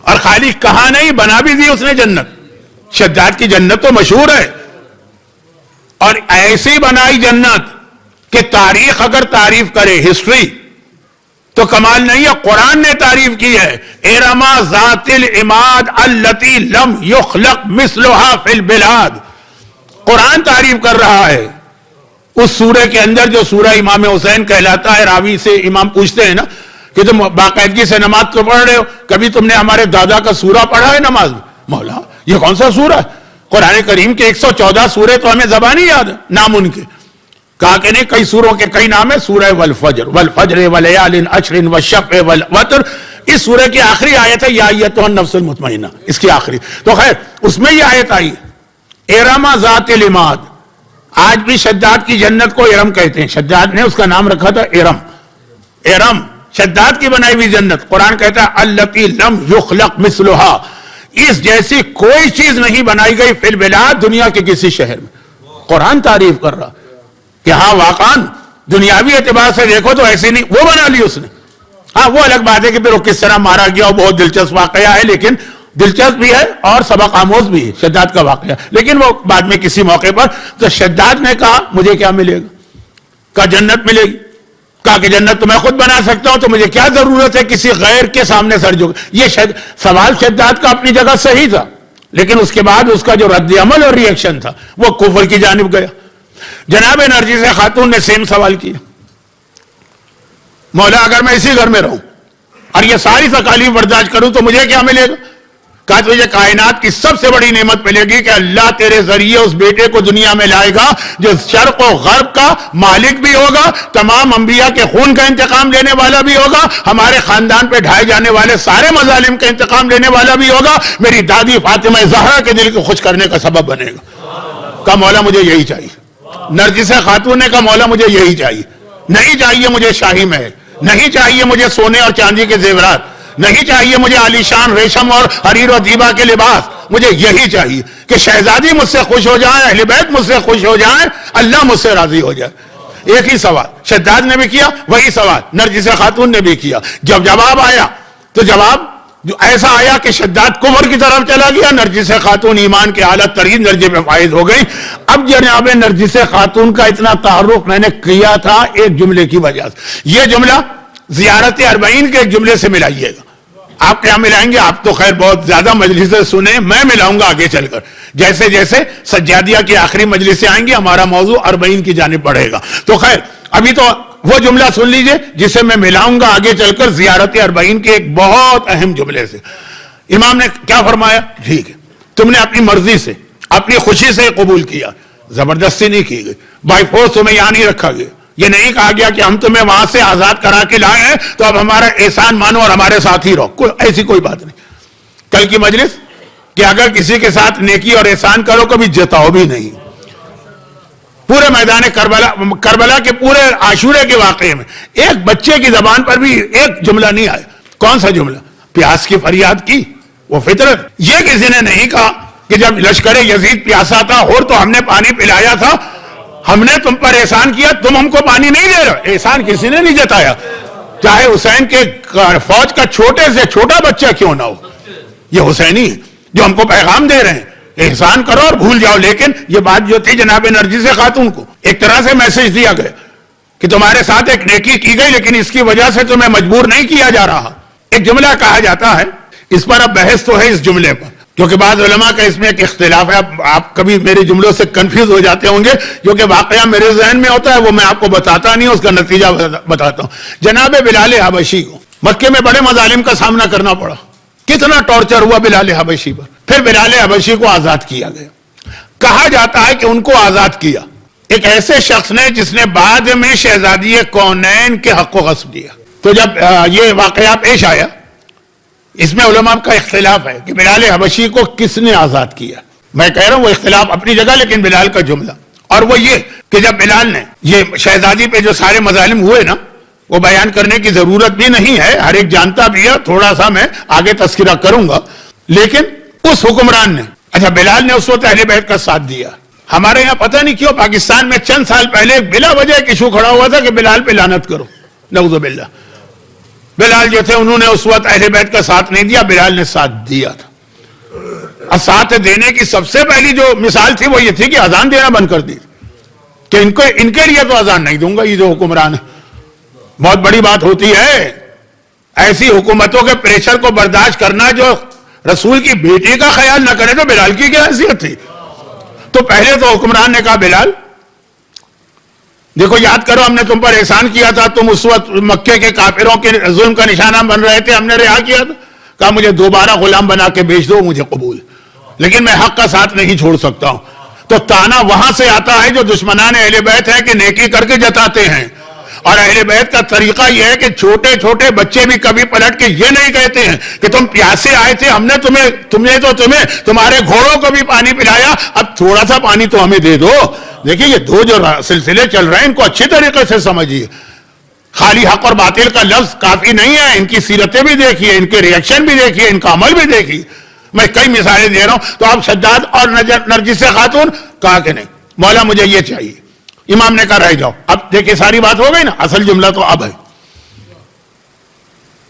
اور خالی کہا نہیں، بنا بھی دی اس نے جنت. شداد کی جنت تو مشہور ہے، اور ایسی بنائی جنت کہ تاریخ اگر تعریف کرے، ہسٹری، تو کمال نہیں ہے. قرآن نے تعریف کی ہے، ارم ذات العماد التی لم یخلق مثلها فی البلاد. قرآن تعریف کر رہا ہے اس سورہ کے اندر جو سورہ امام حسین کہلاتا ہے. راوی سے امام پوچھتے ہیں نا کہ تم باقاعدگی سے نماز تو پڑھ رہے ہو، کبھی تم نے ہمارے دادا کا سورہ پڑھا ہے نماز میں؟ مولا یہ کون سا سورہ ہے؟ قرآن کریم کے 114 سورے تو ہمیں زبانی یاد ہے، نام ان کے. کہا کہ نہیں، کئی سوروں کے کئی نام ہیں. سورہ والفجر ولیال عشر والشفع والوتر، اس سورہ کی آخری آیت ہے یا ایتھا النفس المطمئنہ، اس کی آخری. تو خیر اس میں یہ آیت آئی، ارم ذات العماد. آج بھی شداد کی جنت کو ارم کہتے ہیں. شداد نے اس کا نام رکھا تھا ارم. ارم شداد کی بنائی ہوئی جنت. قرآن کہتا ہے التی لم یخلق مثلها، اس جیسی کوئی چیز نہیں بنائی گئی فی البلاد، دنیا کے کسی شہر میں. قرآن تعریف کر رہا کہ ہاں واقعاً دنیاوی اعتبار سے دیکھو تو ایسی نہیں، وہ بنا لی اس نے. ہاں وہ الگ بات ہے کہ پھر وہ کس طرح مارا گیا، وہ بہت دلچسپ واقعہ ہے، لیکن دلچسپ بھی ہے اور سبق آموز بھی ہے شداد کا واقعہ، لیکن وہ بعد میں کسی موقع پر. تو شداد نے کہا مجھے کیا ملے گا؟ کہا جنت ملے گی. کہا کہ جنت تو میں خود بنا سکتا ہوں، تو مجھے کیا ضرورت ہے کسی غیر کے سامنے سر جھک. یہ سوال شداد کا اپنی جگہ صحیح تھا، لیکن اس کے بعد اس کا جو رد عمل اور ری ایکشن تھا وہ کفر کی جانب گیا. جناب نرجس خاتون نے سیم سوال کیا، مولا اگر میں اسی گھر میں رہوں اور یہ ساری تکالیف برداشت کروں تو مجھے کیا ملے گا؟ کہا تجھے کائنات کی سب سے بڑی نعمت ملے گی کہ اللہ تیرے ذریعے اس بیٹے کو دنیا میں لائے گا جو شرق و غرب کا مالک بھی ہوگا، تمام انبیاء کے خون کا انتقام لینے والا بھی ہوگا، ہمارے خاندان پہ ڈھائے جانے والے سارے مظالم کا انتقام لینے والا بھی ہوگا، میری دادی فاطمہ زہرا کے دل کو خوش کرنے کا سبب بنے گا. کہا مولا مجھے یہی چاہیے. نرجس خاتون نے کہا مولا مجھے یہی چاہیے. نہیں چاہیے مجھے شاہی محل، نہیں چاہیے مجھے سونے اور چاندی کے زیورات، نہیں چاہیے مجھے عالیشان ریشم اور حریر و دیبا کے لباس. مجھے یہی چاہیے کہ شہزادی مجھ سے خوش ہو جائیں، اہل بیت مجھ سے خوش ہو جائیں، اللہ مجھ سے راضی ہو جائے. ایک ہی سوال شداد نے بھی کیا، وہی سوال نرجس خاتون نے بھی کیا. جب جواب آیا تو جواب جو ایسا آیا کہ شداد کفر کی طرف چلا گیا، نرجس خاتون ایمان کے اعلیٰ ترین درجے میں فائز ہو گئی. اب جناب نرجس خاتون کا اتنا تعارف میں نے کیا تھا ایک جملے کی وجہ سے. یہ جملہ زیارت اربعین کے ایک جملے سے ملائیے گا. آپ کیا ملائیں گے؟ آپ تو خیر بہت زیادہ مجلسیں سنیں، میں ملاؤں گا آگے چل کر. جیسے جیسے سجادیہ کی آخری مجلسیں آئیں گی ہمارا موضوع اربعین کی جانب بڑھے گا. تو خیر ابھی تو وہ جملہ سن لیجئے جسے میں ملاؤں گا آگے چل کر زیارت اربعین کے ایک بہت اہم جملے سے. امام نے کیا فرمایا؟ ٹھیک ہے تم نے اپنی مرضی سے اپنی خوشی سے قبول کیا، زبردستی نہیں کی گئی، بائی فورس تمہیں یہاں نہیں رکھا گیا. یہ نہیں کہا گیا کہ ہم تمہیں وہاں سے آزاد کرا کے لائے ہیں تو اب ہمارا احسان مانو اور ہمارے ساتھ ہی رہو. ایسی کوئی بات نہیں. کل کی مجلس کہ اگر کسی کے ساتھ نیکی اور احسان کرو کبھی جتاؤ بھی نہیں. پورے میدان کربلا کے پورے عاشورے کے واقعے میں ایک بچے کی زبان پر بھی ایک جملہ نہیں آیا. کون سا جملہ؟ پیاس کی فریاد کی وہ فطرت. یہ کسی نے نہیں کہا کہ جب لشکر یزید پیاسا تھا اور تو ہم نے پانی پلایا تھا، ہم نے تم پر احسان کیا، تم ہم کو پانی نہیں دے رہے. احسان کسی نے نہیں جتایا، چاہے حسین کے فوج کا چھوٹے سے چھوٹا بچہ کیوں نہ ہو. یہ حسینی جو ہم کو پیغام دے رہے ہیں، احسان کرو اور بھول جاؤ. لیکن یہ بات جو تھی جناب نرجس خاتون کو ایک طرح سے میسج دیا گیا کہ تمہارے ساتھ ایک نیکی کی گئی لیکن اس کی وجہ سے تمہیں مجبور نہیں کیا جا رہا. ایک جملہ کہا جاتا ہے، اس پر اب بحث تو ہے اس جملے پر، کیونکہ بعض علماء کا اس میں ایک اختلاف ہے. آپ کبھی میرے جملوں سے کنفیوز ہو جاتے ہوں گے، کیونکہ واقعہ میرے ذہن میں ہوتا ہے، وہ میں آپ کو بتاتا نہیں، اس کا نتیجہ بتاتا ہوں. جناب بلال حبشی کو مکے میں بڑے مظالم کا سامنا کرنا پڑا. کتنا ٹارچر ہوا بلال حبشی پر. پھر بلال حبشی کو آزاد کیا گیا. کہا جاتا ہے کہ ان کو آزاد کیا ایک ایسے شخص نے جس نے بعد میں شہزادی کونین کے حق کو غصب دیا. تو جب یہ واقعہ پیش آیا، اس میں علماء کا اختلاف ہے کہ بلال حبشی کو کس نے آزاد کیا. میں کہہ رہا ہوں وہ اختلاف اپنی جگہ، لیکن بلال کا جملہ اور وہ یہ کہ جب بلال نے یہ شہزادی پہ جو سارے مظالم ہوئے نا، وہ بیان کرنے کی ضرورت بھی نہیں ہے، ہر ایک جانتا بھی ہے. تھوڑا سا میں آگے تذکرہ کروں گا. لیکن اس حکمران نے، اچھا بلال نے اس وقت اہل بیت کا ساتھ دیا. ہمارے یہاں پتہ نہیں کیوں پاکستان میں چند سال پہلے بلا وجہ ایک ایشو کھڑا ہوا تھا کہ بلال پہ لعنت کرو، نعوذ باللہ. بلال جو تھے انہوں نے اس وقت اہل بیت کا ساتھ نہیں دیا، بلال نے ساتھ دیا تھا. اور ساتھ دینے کی سب سے پہلی جو مثال تھی وہ یہ تھی کہ اذان دینا بند کر دی کہ ان کے لیے تو اذان نہیں دوں گا. یہ جو حکمران ہے بہت بڑی بات ہوتی ہے، ایسی حکومتوں کے پریشر کو برداشت کرنا جو رسول کی بیٹی کا خیال نہ کرے. تو بلال کی کیا حیثیت تھی؟ تو پہلے تو حکمران نے کہا بلال دیکھو یاد کرو ہم نے تم پر احسان کیا تھا، تم اس وقت مکے کے کافروں کے ظلم کا نشانہ بن رہے تھے، ہم نے رہا کیا تھا. کہا مجھے دوبارہ غلام بنا کے بیچ دو، مجھے قبول، لیکن میں حق کا ساتھ نہیں چھوڑ سکتا ہوں. تو تانا وہاں سے آتا ہے جو دشمنان اہل بیت ہے کہ نیکی کر کے جتاتے ہیں. اور اہل بیت کا طریقہ یہ ہے کہ چھوٹے چھوٹے بچے بھی کبھی پلٹ کے یہ نہیں کہتے ہیں کہ تم پیاسے آئے تھے، ہم نے تمہیں تمہارے گھوڑوں کو بھی پانی پلایا، اب تھوڑا سا پانی تو ہمیں دے دو. دیکھیں یہ دو جو سلسلے چل رہے ہیں ان کو اچھی طریقے سے سمجھیے. خالی حق اور باطل کا لفظ کافی نہیں ہے، ان کی سیرتیں بھی دیکھیے، ان کے ریئیکشن بھی دیکھیے، ان کا عمل بھی دیکھیے. میں کئی مثالیں دے رہا ہوں. تو آپ شداد اور نرجس خاتون کہا کہ نہیں مولا مجھے یہ چاہیے. امام نے کہا رہ جاؤ. اب دیکھیں ساری بات ہو گئی نا، اصل جملہ تو اب ہے.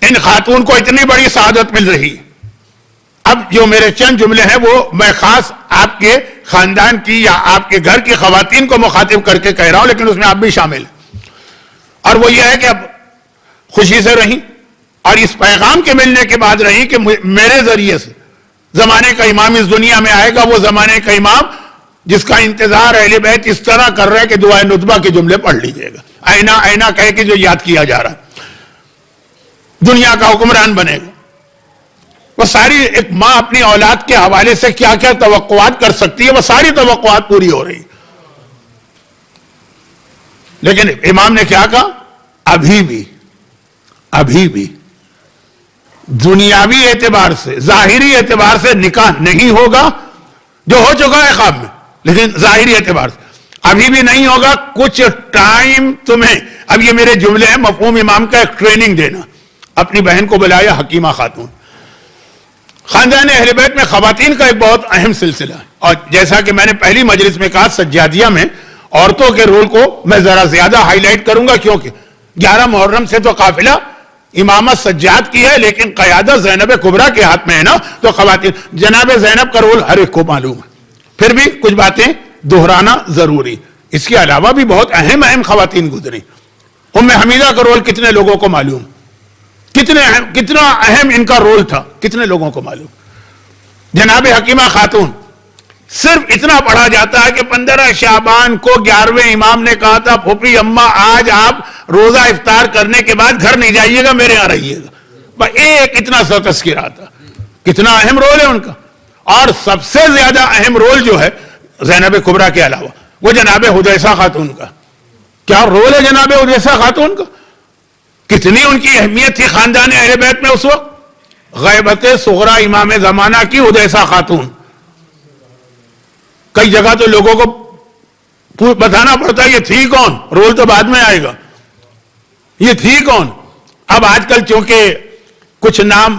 ان خاتون کو اتنی بڑی سعادت مل رہی. اب جو میرے چند جملے ہیں وہ میں خاص آپ کے خاندان کی یا آپ کے گھر کی خواتین کو مخاطب کر کے کہہ رہا ہوں، لیکن اس میں آپ بھی شامل ہیں. اور وہ یہ ہے کہ اب خوشی سے رہیں اور اس پیغام کے ملنے کے بعد رہیں کہ میرے ذریعے سے زمانے کا امام اس دنیا میں آئے گا، وہ زمانے کا امام جس کا انتظار اہل بیت اس طرح کر رہے کہ دعائے ندبہ کے جملے پڑھ لیجئے گا. آئینہ آئینہ کہہ کے جو یاد کیا جا رہا ہے، دنیا کا حکمران بنے گا. وہ ساری ایک ماں اپنی اولاد کے حوالے سے کیا کیا توقعات کر سکتی ہے، وہ ساری توقعات پوری ہو رہی. لیکن امام نے کیا کہا؟ ابھی بھی دنیاوی اعتبار سے، ظاہری اعتبار سے نکاح نہیں ہوگا، جو ہو چکا ہے خواب میں، لیکن ظاہری اعتبار سے ابھی بھی نہیں ہوگا. کچھ ٹائم تمہیں، اب یہ میرے جملے ہیں، مفہوم امام کا ایک ٹریننگ دینا. اپنی بہن کو بلایا حکیمہ خاتون. خاندان اہل بیت میں خواتین کا ایک بہت اہم سلسلہ ہے، اور جیسا کہ میں نے پہلی مجلس میں کہا سجادیہ میں عورتوں کے رول کو میں ذرا زیادہ ہائی لائٹ کروں گا، کیونکہ 11 محرم سے تو قافلہ امامت سجاد کی ہے، لیکن قیادت زینب کبریٰ کے ہاتھ میں ہے نا. تو خواتین، جناب زینب کا رول ہر ایک کو معلوم ہے، پھر بھی کچھ باتیں دہرانا ضروری. اس کے علاوہ بھی بہت اہم خواتین گزری. ام حمیدہ کا رول کتنے لوگوں کو معلوم؟ کتنا اہم ان کا رول تھا، کتنے لوگوں کو معلوم؟ جناب حکیمہ خاتون، صرف اتنا پڑھا جاتا ہے کہ 15 شعبان کو 11ویں امام نے کہا تھا پھوپھی اماں آج آپ روزہ افطار کرنے کے بعد گھر نہیں جائیے گا، میرے یہاں رہیے گا. ایک اتنا سا تذکرہ تھا. کتنا اہم رول ہے ان کا. اور سب سے زیادہ اہم رول جو ہے زینب کبریٰ کے علاوہ وہ جناب حدیثہ خاتون کا. کیا رول ہے جناب حدیثہ خاتون کا؟ کتنی ان کی اہمیت تھی خاندان اہل بیت میں اس وقت. غیبت صغریٰ امام زمانہ کی حدیثہ خاتون. کئی جگہ تو لوگوں کو بتانا پڑتا ہے یہ تھی کون، رول تو بعد میں آئے گا، یہ تھی کون. اب آج کل چونکہ کچھ نام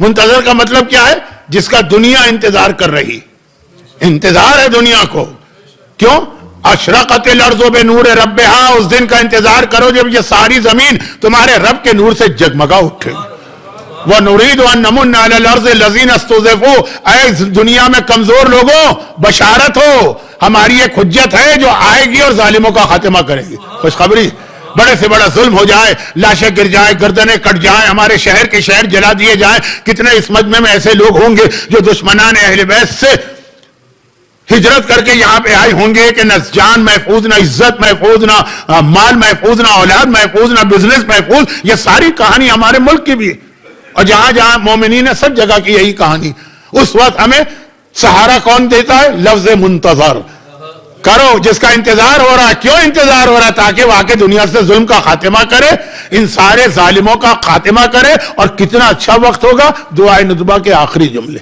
منتظر کا مطلب کیا ہے؟ جس کا دنیا انتظار کر رہی، انتظار ہے دنیا کو. کیوں؟ اشرقت الارض بنور ربہا، اس دن کا انتظار کرو جب یہ ساری زمین تمہارے رب کے نور سے جگمگا اٹھے. وَنُرِيدُ أَن نَّمُنَّ عَلَى الْأَرْضِ الَّذِينَ اسْتُضْعِفُوا، اے دنیا میں کمزور لوگوں بشارت ہو، ہماری ایک حجت ہے جو آئے گی اور ظالموں کا خاتمہ کرے گی. خوشخبری، بڑے سے بڑا ظلم ہو جائے، لاشیں گر جائیں، گردنیں کٹ جائیں، ہمارے شہر کے شہر جلا دیے جائیں، کتنے اس مجمع میں ایسے لوگ ہوں گے جو دشمنان اہل بیت سے ہجرت کر کے یہاں پہ آئے ہوں گے کہ نہ جان محفوظ، نہ عزت محفوظ، نہ مال محفوظ، نہ اولاد محفوظ، نہ بزنس محفوظ. یہ ساری کہانی ہمارے ملک کی بھی ہے، اور جہاں جہاں مومنین ہے سب جگہ کی یہی کہانی. اس وقت ہمیں سہارا کون دیتا ہے؟ لفظ منتظر. کرو جس کا انتظار ہو رہا ہے. کیوں انتظار ہو رہا ہے؟ تاکہ وہ آ کے دنیا سے ظلم کا خاتمہ کرے، ان سارے ظالموں کا خاتمہ کرے. اور کتنا اچھا وقت ہوگا، دعائے ندبہ کے آخری جملے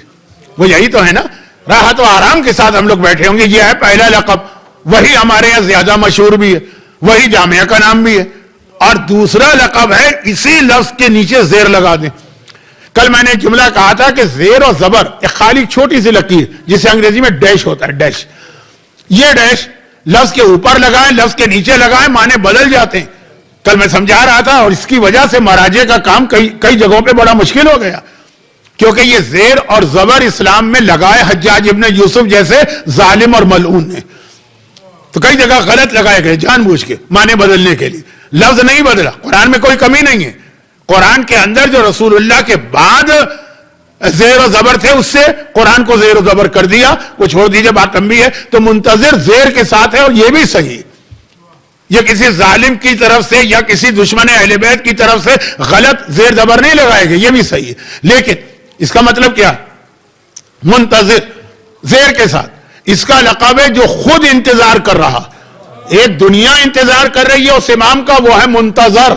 وہ یہی تو ہے نا. راحت و آرام کے ساتھ ہم لوگ بیٹھے ہوں گے. یہ ہے پہلا لقب، وہی ہمارے یہاں زیادہ مشہور بھی ہے، وہی جامعہ کا نام بھی ہے. اور دوسرا لقب ہے، اسی لفظ کے نیچے زیر لگا دیں. کل میں نے جملہ کہا تھا کہ زیر اور زبر ایک خالی چھوٹی سی لکیر جسے انگریزی میں ڈیش ہوتا ہے، ڈیش. یہ ڈیش لفظ کے اوپر لگائیں، لفظ کے نیچے لگائیں، معنی بدل جاتے ہیں. کل میں سمجھا رہا تھا، اور اس کی وجہ سے مراجع کا کام کئی جگہوں پہ بڑا مشکل ہو گیا، کیونکہ یہ زیر اور زبر اسلام میں لگائے حجاج ابن یوسف جیسے ظالم اور ملعون نے. تو کئی جگہ غلط لگائے گئے جان بوجھ کے معنی بدلنے کے لیے. لفظ نہیں بدلا، قرآن میں کوئی کمی نہیں ہے. قرآن کے اندر جو رسول اللہ کے بعد زیر و زبر تھے اس سے قرآن کو زیر و زبر کر دیا. وہ چھوڑ دیجئے، بات لمبی ہے. تو منتظر زیر کے ساتھ ہے، اور یہ بھی صحیح. یہ کسی ظالم کی طرف سے یا کسی دشمن اہل بیت کی طرف سے غلط زیر زبر نہیں لگائے گئے، یہ بھی صحیح ہے. لیکن اس کا مطلب کیا؟ منتظر زیر کے ساتھ. اس کا لقب ہے جو خود انتظار کر رہا. ایک دنیا انتظار کر رہی ہے اس امام کا، وہ ہے منتظر.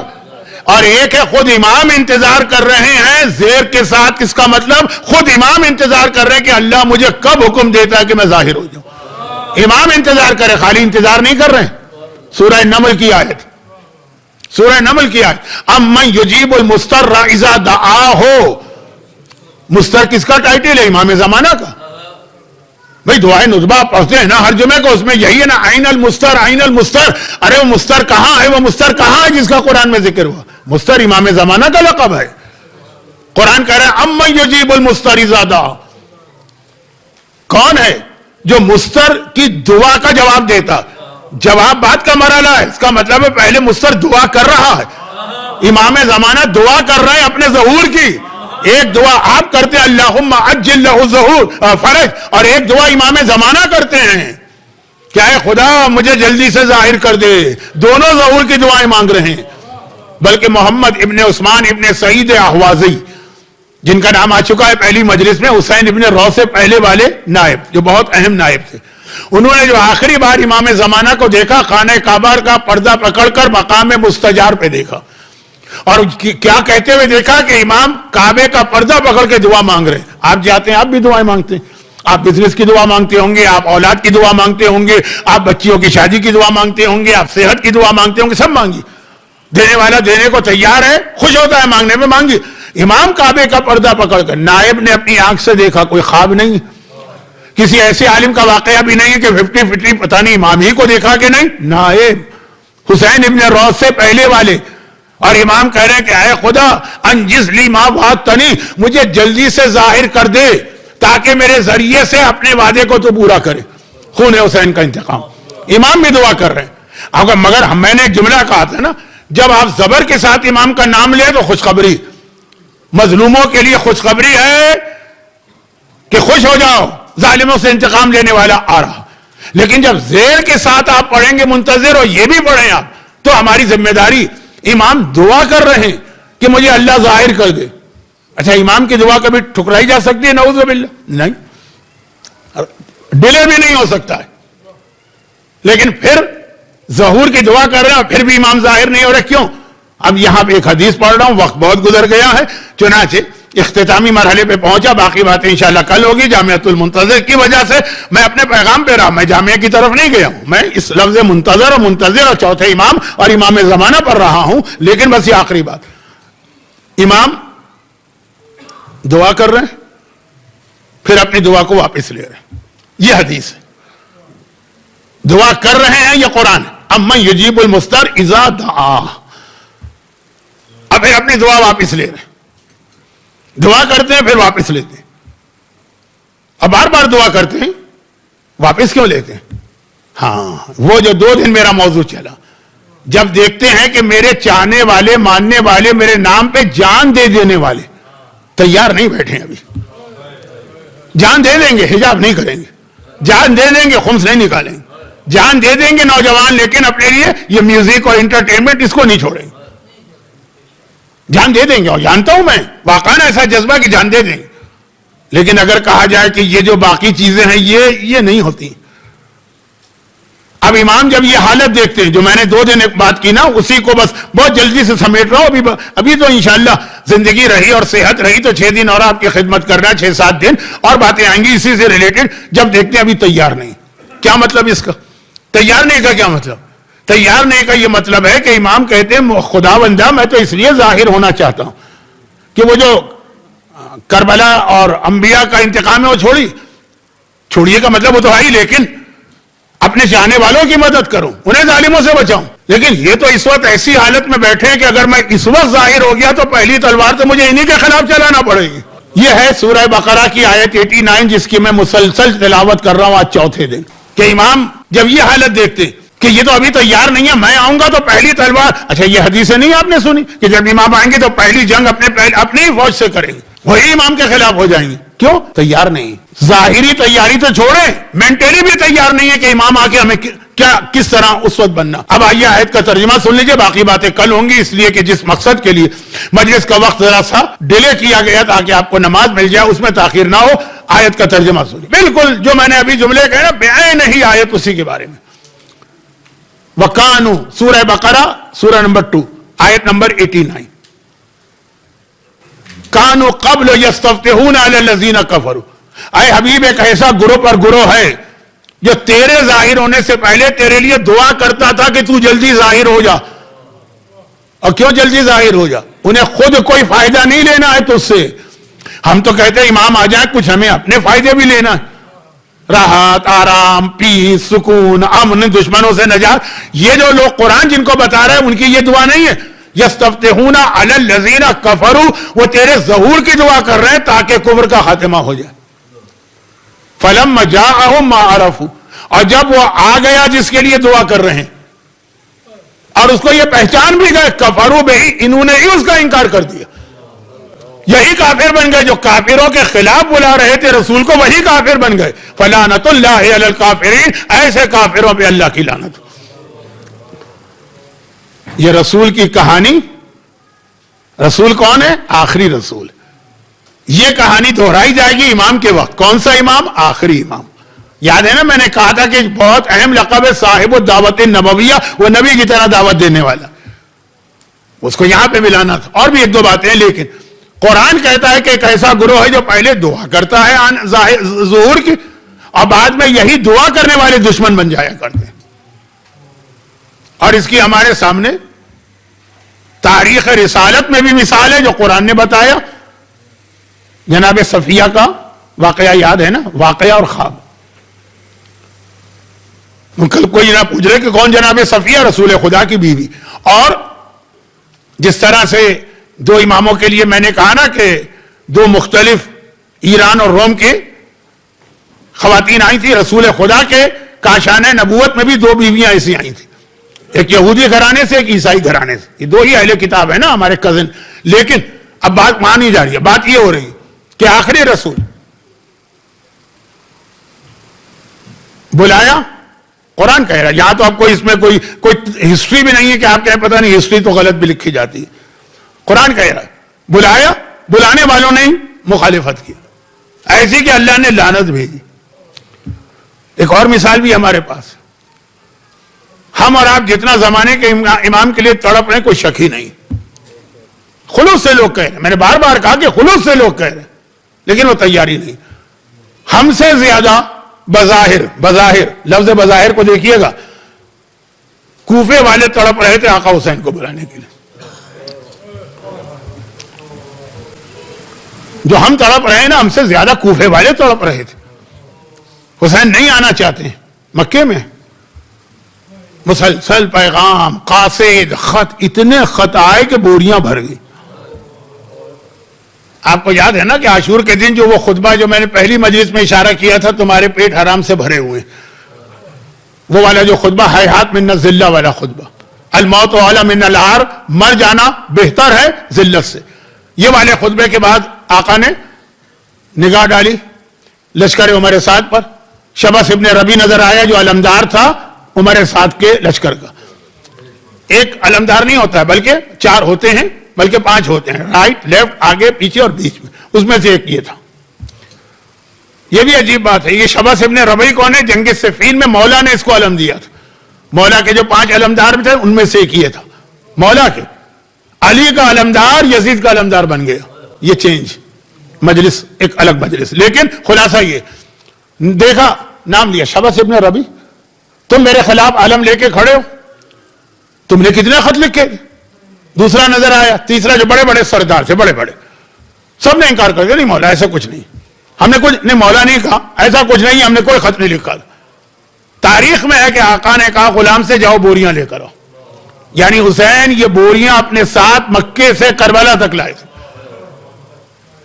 اور ایک ہے خود امام انتظار کر رہے ہیں زیر کے ساتھ. اس کا مطلب خود امام انتظار کر رہے ہیں کہ اللہ مجھے کب حکم دیتا ہے کہ میں ظاہر ہو جاؤں. امام انتظار کرے، خالی انتظار نہیں کر رہے ہیں. سورہ نمل کی آیت، سورہ نمل کی آیت، امن یجیب المضطر اذا دعاہ. مستر کس کا ٹائٹل ہے؟ امام زمانہ کا. بھئی دعائے ندبہ پڑھتے ہیں نا ہر جمعے کو، اس میں یہی ہے نا، عین المستر عین المستر. ارے وہ مستر کہاں ہے؟ وہ مستر کہاں ہے جس کا قرآن میں ذکر ہوا؟ مستر امام زمانہ کا لقب ہے. قرآن کہہ رہا ہے امن یجیب المستر اذا دعا. کون ہے جو مستر کی دعا کا جواب دیتا؟ جواب بات کا مرحلہ ہے. اس کا مطلب ہے پہلے مستر دعا کر رہا ہے. امام زمانہ دعا کر رہے ہیں اپنے ظہور کی. ایک دعا آپ کرتے ہیں اللہم عجل لہ ظہور فرج، اور ایک دعا امام زمانہ کرتے ہیں کیا ہے؟ خدا مجھے جلدی سے ظاہر کر دے. دونوں ظہور کی دعائیں مانگ رہے ہیں. بلکہ محمد ابن عثمان ابن سعید احوازی، جن کا نام آ چکا ہے پہلی مجلس میں، حسین ابن رو سے پہلے والے نائب، جو بہت اہم نائب تھے، انہوں نے جو آخری بار امام زمانہ کو دیکھا، خانہ کعبہ کا پردہ پکڑ کر مقام مستجار پہ دیکھا، اور کیا کہتے ہوئے دیکھا کہ امام کعبے کا پردہ پکڑ کے دعا مانگ رہے ہیں. آپ جاتے ہیں آپ بھی دعائیں مانگتے ہیں، آپ بزنس کی دعا مانگتے ہوں گے، آپ اولاد کی دعا مانگتے ہوں گے، آپ بچیوں کی شادی کی دعا مانگتے ہوں گے، آپ صحت کی دعا مانگتے ہوں گے. سب مانگی، دینے والا دینے کو تیار ہے، خوش ہوتا ہے مانگنے میں، مانگی. امام کعبے کا پردہ پکڑ کر، نائب نے اپنی آنکھ سے دیکھا، کوئی خواب نہیں، کسی ایسے عالم کا واقعہ بھی نہیں ہے کہ 50-50 پتہ نہیں امام ہی کو دیکھا کہ نہیں، نائب حسین ابن روز سے پہلے والے. اور امام کہہ رہے ہیں کہ اے خدا انجز لی ما وعدتنی، مجھے جلدی سے ظاہر کر دے تاکہ میرے ذریعے سے اپنے وعدے کو تو پورا کرے، خون حسین کا انتقام. امام بھی دعا کر رہے ہیں. مگر میں نے ایک جملہ کہا تھا نا، جب آپ زبر کے ساتھ امام کا نام لے تو خوشخبری، مظلوموں کے لیے خوشخبری ہے کہ خوش ہو جاؤ، ظالموں سے انتقام لینے والا آ رہا. لیکن جب زیر کے ساتھ آپ پڑھیں گے منتظر، اور یہ بھی پڑھیں آپ، تو ہماری ذمہ داری، امام دعا کر رہے ہیں کہ مجھے اللہ ظاہر کر دے. اچھا امام کی دعا کبھی ٹھکرائی جا سکتی ہے؟ نعوذ باللہ نہیں، ڈیلے بھی نہیں ہو سکتا ہے. لیکن پھر ظہور کی دعا کر رہے ہیں اور پھر بھی امام ظاہر نہیں ہو رہے، کیوں؟ اب یہاں پہ ایک حدیث پڑھ رہا ہوں، وقت بہت گزر گیا ہے، چنانچہ اختتامی مرحلے پہ پہنچا. باقی باتیں انشاءاللہ کل ہوگی. جامعۃ المنتظر کی وجہ سے میں اپنے پیغام پہ رہا، میں جامعہ کی طرف نہیں گیا ہوں، میں اس لفظ منتظر اور منتظر اور چوتھے امام اور امام زمانہ پر رہا ہوں. لیکن بس یہ آخری بات، امام دعا کر رہے ہیں پھر اپنی دعا کو واپس لے رہے ہیں. یہ حدیث ہے. دعا کر رہے ہیں یہ قرآن ہے. امن یجیب المضطر اذا دعا، اب پھر اپنی دعا واپس لے رہے ہیں. دعا کرتے ہیں پھر واپس لیتے ہیں. اب بار بار دعا کرتے ہیں واپس کیوں لیتے ہیں؟ ہاں وہ جو 2 دن میرا موضوع چلا، جب دیکھتے ہیں کہ میرے چاہنے والے ماننے والے میرے نام پہ جان دے دینے والے تیار نہیں بیٹھے ہیں. ابھی جان دے دیں گے حجاب نہیں کریں گے، جان دے دیں گے خمس نہیں نکالیں گے، جان دے دیں گے نوجوان لیکن اپنے لیے یہ میوزک اور انٹرٹینمنٹ اس کو نہیں چھوڑیں گے. جان دے دیں گے اور جانتا ہوں میں واقعا ایسا جذبہ کہ جان دے دیں گے. لیکن اگر کہا جائے کہ یہ جو باقی چیزیں ہیں یہ نہیں ہوتی. اب امام جب یہ حالت دیکھتے ہیں جو میں نے 2 دن ایک بات کی نا اسی کو بس بہت جلدی سے سمیٹ رہا ہوں. ابھی تو انشاءاللہ زندگی رہی اور صحت رہی تو 6 دن اور آپ کی خدمت کرنا 6-7 دن اور باتیں آئیں گی اسی سے ریلیٹڈ. جب دیکھتے ہیں ابھی تیار نہیں، کیا مطلب اس کا؟ تیار نہیں کا کیا مطلب؟ تیار نہیں کا یہ مطلب ہے کہ امام کہتے ہیں خدا بندہ میں تو اس لیے ظاہر ہونا چاہتا ہوں کہ وہ جو کربلا اور انبیاء کا انتقام ہے وہ چھوڑیے کا مطلب وہ تو ہے، لیکن اپنے چاہنے والوں کی مدد کروں، انہیں ظالموں سے بچاؤں. لیکن یہ تو اس وقت ایسی حالت میں بیٹھے ہیں کہ اگر میں اس وقت ظاہر ہو گیا تو پہلی تلوار تو مجھے انہی کے خلاف چلانا پڑے گی. یہ ہے سورہ بقرہ کی آیت 89 جس کی میں مسلسل تلاوت کر رہا ہوں آج 4تھے دن. کہ امام جب یہ حالت دیکھتے کہ یہ تو ابھی تیار نہیں ہے، میں آؤں گا تو پہلی تلوار. اچھا یہ حدیثیں نہیں آپ نے سنی کہ جب امام آئیں گے تو پہلی جنگ اپنی ہی فوج سے کریں گے، وہی امام کے خلاف ہو جائیں گے. کیوں؟ تیار نہیں. ظاہری تیاری تو چھوڑیں، مینٹلی بھی تیار نہیں ہے کہ امام آ کے ہمیں کس طرح اس وقت بننا. اب آئیے آیت کا ترجمہ سن لیجئے، باقی باتیں کل ہوں گی، اس لیے کہ جس مقصد کے لیے مجلس کا وقت ذرا سا ڈیلے کیا گیا تاکہ آپ کو نماز مل جائے اس میں تاخیر نہ ہو. آیت کا ترجمہ سنیے، بالکل جو میں نے ابھی جملے کہے نا بعین ہی آیت اسی کے بارے میں. وَقَانُوا سورہ بقرہ سورہ نمبر 2 آیت نمبر 89. کانوا قبل یستفتحون علی الذین کفروا. اے حبیب ایک ایسا گروہ پر گروہ ہے جو تیرے ظاہر ہونے سے پہلے تیرے لیے دعا کرتا تھا کہ تو جلدی ظاہر ہو جا. اور کیوں جلدی ظاہر ہو جا؟ انہیں خود کوئی فائدہ نہیں لینا ہے تجھ سے. ہم تو کہتے ہیں امام آ جائیں کچھ ہمیں اپنے فائدے بھی لینا ہے، راحت، آرام، پیس، سکون، امن، دشمنوں سے نجات. یہ جو لوگ قرآن جن کو بتا رہے ہیں ان کی یہ دعا نہیں ہے. یستفتحون علی الذین کفروا، وہ تیرے ظہور کی دعا کر رہے ہیں تاکہ کفر کا خاتمہ ہو جائے. فلما جاءہم ما عرفوا، اور جب وہ آ گیا جس کے لیے دعا کر رہے ہیں اور اس کو یہ پہچان بھی گئے، کفروا بہ، انہوں نے ہی اس کا انکار کر دیا. یہی کافر بن گئے جو کافروں کے خلاف بلا رہے تھے رسول کو، وہی کافر بن گئے. فلعنت اللہ علی الکافرین، ایسے کافروں پہ اللہ کی لعنت. یہ رسول کی کہانی، رسول کون ہے؟ آخری رسول. یہ کہانی دہرائی جائے گی امام کے وقت. کون سا امام؟ آخری امام. یاد ہے نا میں نے کہا تھا کہ بہت اہم لقب ہے صاحب الدعوت النبویہ، وہ نبی کی طرح دعوت دینے والا. اس کو یہاں پہ ملانا تھا. اور بھی 1-2 باتیں ہیں، لیکن قرآن کہتا ہے کہ ایک ایسا گروہ ہے جو پہلے دعا کرتا ہے ظہور کی اور بعد میں یہی دعا کرنے والے دشمن بن جایا کرتے ہیں. اور اس کی ہمارے سامنے تاریخ رسالت میں بھی مثال ہے جو قرآن نے بتایا. جناب صفیہ کا واقعہ یاد ہے نا، واقعہ اور خواب. کل کوئی نہ پوچھ رہے کہ کون جناب صفیہ؟ رسول خدا کی بیوی. اور جس طرح سے 2 اماموں کے لیے میں نے کہا نا کہ 2 مختلف ایران اور روم کے خواتین آئی تھی، رسول خدا کے کاشانہ نبوت میں بھی 2 بیویاں ایسی آئی تھی، ایک یہودی گھرانے سے ایک عیسائی گھرانے سے. یہ 2 ہی اہل کتاب ہے نا ہمارے کزن. لیکن اب بات مان ہی جا رہی ہے. بات یہ ہو رہی ہے کہ آخری رسول بلایا. قرآن کہہ رہا ہے، یہاں تو آپ کو اس میں کوئی ہسٹری بھی نہیں ہے کہ آپ کہیں پتہ نہیں ہسٹری تو غلط بھی لکھی جاتی ہے. قرآن کہہ رہا ہے بلایا، بلانے والوں نے مخالفت کی ایسی کہ اللہ نے لعنت بھیجی. ایک اور مثال بھی ہمارے پاس. ہم اور آپ جتنا زمانے کے امام کے لیے تڑپ رہے ہیں کوئی شک ہی نہیں. خلوص سے لوگ کہہ رہے ہیں، میں نے بار بار کہا کہ خلوص سے لوگ کہہ رہے ہیں، لیکن وہ تیاری نہیں. ہم سے زیادہ بظاہر لفظ بظاہر کو دیکھیے گا، کوفے والے تڑپ رہے تھے آقا حسین کو بلانے کے لیے. جو ہم تڑپ رہے ہیں نا، ہم سے زیادہ کوفے والے تڑپ رہے تھے. حسین نہیں آنا چاہتے مکے میں. مسلسل پیغام، قاصد، خط، اتنے خط آئے کہ بوریاں بھر گئی. آپ کو یاد ہے نا کہ عاشور کے دن جو وہ خطبہ جو میں نے پہلی مجلس میں اشارہ کیا تھا، تمہارے پیٹ حرام سے بھرے ہوئے، وہ والا جو خطبہ، حیات من الذلہ والا خطبہ، الموت اعلی من العار، مر جانا بہتر ہے ذلت سے. یہ والے خطبے کے بعد آقا نے نگاہ ڈالی لشکر عمر سعد پر. شبس ابن ربی نظر آیا جو علمدار تھا عمر سعد کے لشکر کا. ایک علمدار نہیں ہوتا ہے بلکہ 4 ہوتے ہیں، بلکہ 5 ہوتے ہیں، رائٹ، لیفٹ، آگے، پیچھے اور بیچ میں. اس میں سے ایک یہ تھا. یہ بھی عجیب بات ہے، یہ شبس ابن ربی کون ہے؟ جنگ صفین میں مولا نے اس کو علم دیا تھا. مولا کے جو 5 علمدار تھے ان میں سے ایک یہ تھا. مولا کے علی کا علمدار یزید کا علمدار بن گیا. یہ چینج، مجلس ایک الگ مجلس. لیکن خلاصہ یہ دیکھا، نام لیا شبس ابن ربی، تم میرے خلاف علم لے کے کھڑے ہو، تم نے کتنے خط لکھے. دوسرا نظر آیا، تیسرا جو بڑے بڑے سردار تھے، بڑے بڑے، سب نے انکار کر دیا، نہیں مولا ایسا کچھ نہیں، ہم نے کچھ نہیں، مولا نہیں کہا ایسا کچھ نہیں، ہم نے کوئی خط نہیں لکھا. تاریخ میں ہے کہ آقا نے کہا غلام سے جاؤ بوریاں لے کر آؤ. یعنی حسین یہ بوریاں اپنے ساتھ مکے سے کربلا تک لائے تھے.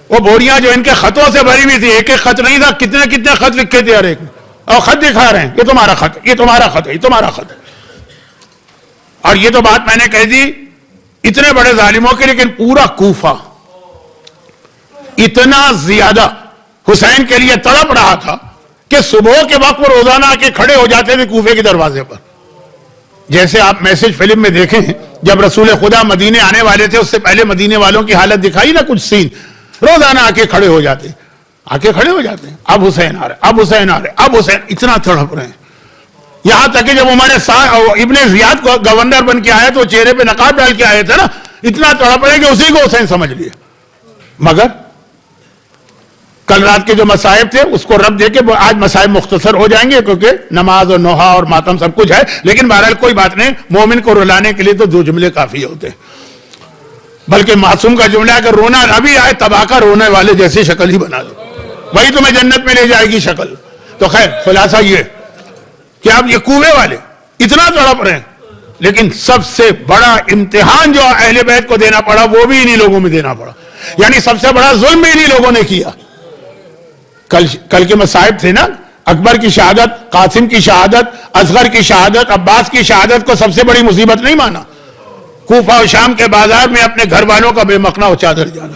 وہ بوریاں جو ان کے خطوں سے بھری ہوئی تھی، ایک ایک خط نہیں تھا، کتنے کتنے خط لکھے تھے ہر ایک نے، اور خط دکھا رہے ہیں، یہ تمہارا خط ہے، یہ تمہارا خط ہے، یہ تمہارا خط ہے. اور یہ تو بات میں نے کہہ دی اتنے بڑے ظالموں کے، لیکن پورا کوفہ اتنا زیادہ حسین کے لیے تڑپ رہا تھا کہ صبح کے وقت وہ روزانہ آ کے کھڑے ہو جاتے تھے کوفے کے دروازے پر. جیسے آپ میسج فلم میں دیکھیں، جب رسول خدا مدینے آنے والے تھے اس سے پہلے مدینے والوں کی حالت دکھائی نا کچھ سین، روزانہ آ کے کھڑے ہو جاتے ہیں. اب حسین آ رہے، اب حسین آ رہے، اب حسین، اتنا تڑپ رہے ہیں. یہاں تک کہ جب ہمارے ابن زیاد کو گورنر بن کے آیا تو چہرے پہ نقاب ڈال کے آئے تھے نا، اتنا تڑپ رہے کہ اسی کو حسین سمجھ لیے. مگر کل رات کے جو مصائب تھے اس کو رب دے کے آج مصائب مختصر ہو جائیں گے، کیونکہ نماز اور نوحہ اور ماتم سب کچھ ہے. لیکن بہرحال کوئی بات نہیں، مومن کو رلانے کے لیے تو 2 جملے کافی ہوتے ہیں. بلکہ معصوم کا جملہ ہے کہ رونا ابھی آئے تباہ کا رونے والے جیسی شکل ہی بنا دو، وہی تمہیں جنت میں لے جائے گی شکل. تو خیر خلاصہ یہ کہ اب یہ کوے والے اتنا تڑپ رہے ہیں، لیکن سب سے بڑا امتحان جو اہل بیت کو دینا پڑا وہ بھی انہی لوگوں میں دینا پڑا. یعنی سب سے بڑا ظلم بھی انہی لوگوں نے کیا. کل کے مصائب تھے نا، اکبر کی شہادت، قاسم کی شہادت، اصغر کی شہادت، عباس کی شہادت کو سب سے بڑی مصیبت نہیں مانا. کوفہ و شام کے بازار میں اپنے گھر والوں کا بے مخنا و چادر جانا.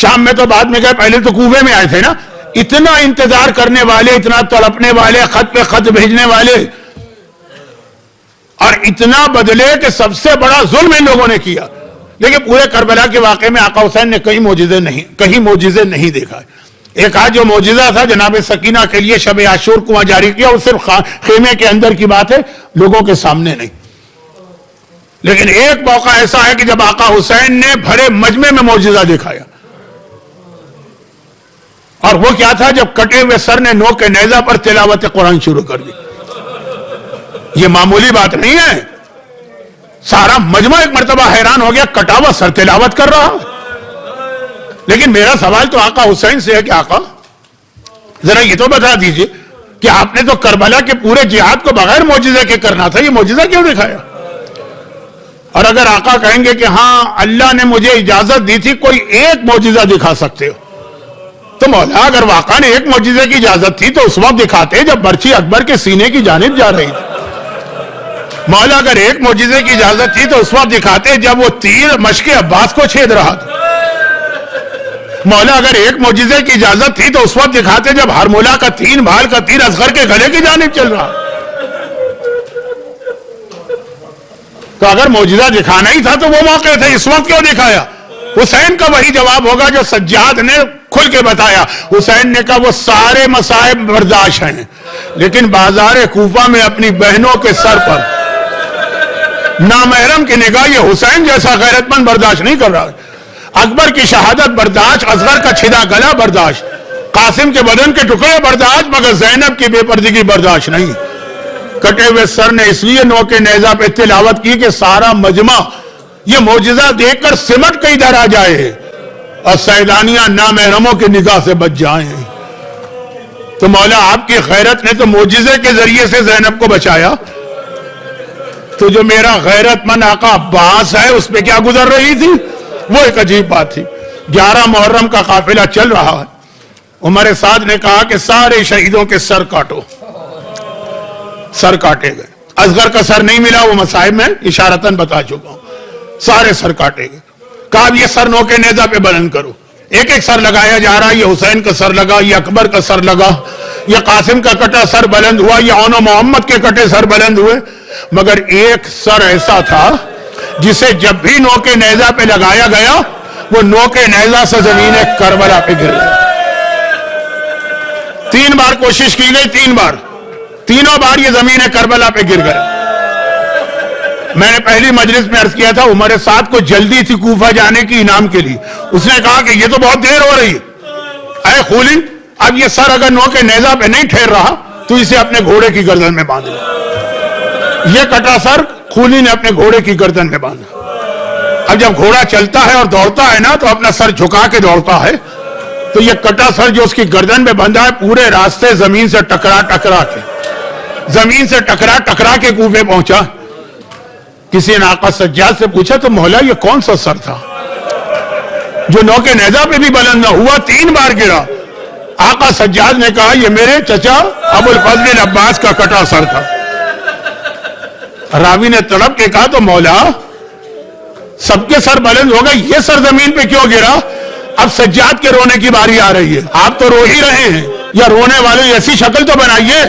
شام میں تو بعد میں گئے، پہلے تو کوفے میں آئے تھے نا. اتنا انتظار کرنے والے، اتنا تڑپنے والے، خط پہ خط بھیجنے والے، اور اتنا بدلے کہ سب سے بڑا ظلم ان لوگوں نے کیا. لیکن پورے کربلا کے واقعے میں آقا حسین نے کہیں معجزے نہیں دیکھا. ایک آج جو معجزہ تھا جناب سکینہ کے لیے شب عاشور کو جاری کیا، وہ صرف خیمے کے اندر کی بات ہے، لوگوں کے سامنے نہیں. لیکن ایک موقع ایسا ہے کہ جب آقا حسین نے بھرے مجمع میں معجزہ دکھایا. اور وہ کیا تھا؟ جب کٹے ہوئے سر نے نو کے نیزہ پر تلاوت قرآن شروع کر دی. یہ معمولی بات نہیں ہے. سارا مجمع ایک مرتبہ حیران ہو گیا، کٹا ہوا سر تلاوت کر رہا. لیکن میرا سوال تو آقا حسین سے ہے کہ آقا ذرا یہ تو بتا دیجئے کہ آپ نے تو کربلا کے پورے جہاد کو بغیر معجزے کے کرنا تھا، یہ معجزہ کیوں دکھایا؟ اور اگر آقا کہیں گے کہ ہاں اللہ نے مجھے اجازت دی تھی، کوئی ایک معجزہ دکھا سکتے ہو، تو مولا اگر واقعا نے ایک معجزے کی اجازت تھی تو اس وقت دکھاتے جب برچی اکبر کے سینے کی جانب جا رہی تھی. مولا اگر ایک معجزے کی اجازت تھی تو اس وقت دکھاتے جب وہ تیر مشق عباس کو چھید رہا تھا. مولا اگر ایک معجزے کی اجازت تھی تو اس وقت دکھاتے جب ہرمولا کا 3 بھال کا تیر اصغر کے گلے کی جانب چل رہا. تو اگر معجزہ دکھانا ہی تھا تو وہ موقع تھے، اس وقت کیوں دکھایا؟ حسین کا وہی جواب ہوگا جو سجاد نے کھل کے بتایا. حسین نے کہا وہ سارے مصائب برداشت ہیں، لیکن بازار کوفہ میں اپنی بہنوں کے سر پر نامحرم کی نگاہ یہ حسین جیسا غیرت مند برداشت نہیں کر رہا. اکبر کی شہادت برداشت، اصغر کا چھدا گلا برداشت، قاسم کے بدن کے ٹکڑے برداشت، مگر زینب کی بے پردگی برداشت نہیں. کٹے ہوئے سر نے اس لیے نو کے نیزہ پہ تلاوت کی کہ سارا مجمع یہ معجزہ دیکھ کر سمٹ کے ادھر آ جائے اور سیدانیاں نامحرموں کی نگاہ سے بچ جائیں. تو مولا آپ کی غیرت نے تو معجزے کے ذریعے سے زینب کو بچایا. تو جو میرا غیرت مند آقا عباس ہے اس پہ کیا گزر رہی تھی وہ ایک عجیب بات تھی. 11 محرم کا قافلہ چل رہا ہے. عمر سعد نے کہا کہ سارے شہیدوں کے سر کاٹو. سر کاٹے گئے. اصغر کا سر نہیں ملا, وہ مصائب میں اشارتاً بتا چکا ہوں. سارے سر کاٹے گئے. کہا اب یہ سر نوکے نیزہ پہ بلند کرو. ایک ایک سر لگایا جا رہا. یہ حسین کا سر لگا, یہ اکبر کا سر لگا, یہ قاسم کا کٹا سر بلند ہوا, یہ اون و محمد کے کٹے سر بلند ہوئے. مگر ایک سر ایسا تھا جسے جب بھی نوکے نیزہ پہ لگایا گیا وہ نوکے نیزہ سے زمین کربلا پہ گر گیا. 3 بار کوشش کی گئی, 3 بار, تینوں بار یہ زمین کربلا پہ گر گیا. میں نے پہلی مجلس میں عرض کیا تھا عمر سعد کو جلدی تھی کوفہ جانے کی انعام کے لیے. اس نے کہا کہ یہ تو بہت دیر ہو رہی ہے اے خولی, اب یہ سر اگر نوکے نیزہ پہ نہیں ٹھہر رہا تو اسے اپنے گھوڑے کی گردن میں باندھ لے. یہ کٹا سر خولی نے اپنے گھوڑے کی گردن میں باندھا. اب جب گھوڑا چلتا ہے اور دوڑتا ہے نا تو اپنا سر جھکا کے دوڑتا ہے. تو یہ کٹا سر جو اس کی گردن میں بندھا ہے پورے راستے زمین سے ٹکرا کے کوفے پہنچا. کسی نے آقا سجاد سے پوچھا تو مولا یہ کون سا سر تھا جو نوکے نیزہ پہ بھی بلند نہ ہوا, 3 بار گرا. آقا سجاد نے کہا یہ میرے چچا ابو الفضل عباس کا کٹا سر تھا. راوی نے تڑپ کے کہا تو مولا سب کے سر بلند ہو گئے, یہ سر زمین پہ کیوں گرا؟ اب سجاد کے رونے کی باری آ رہی ہے. آپ تو رو ہی رہے ہیں, یا رونے والے ایسی شکل تو بنائیے.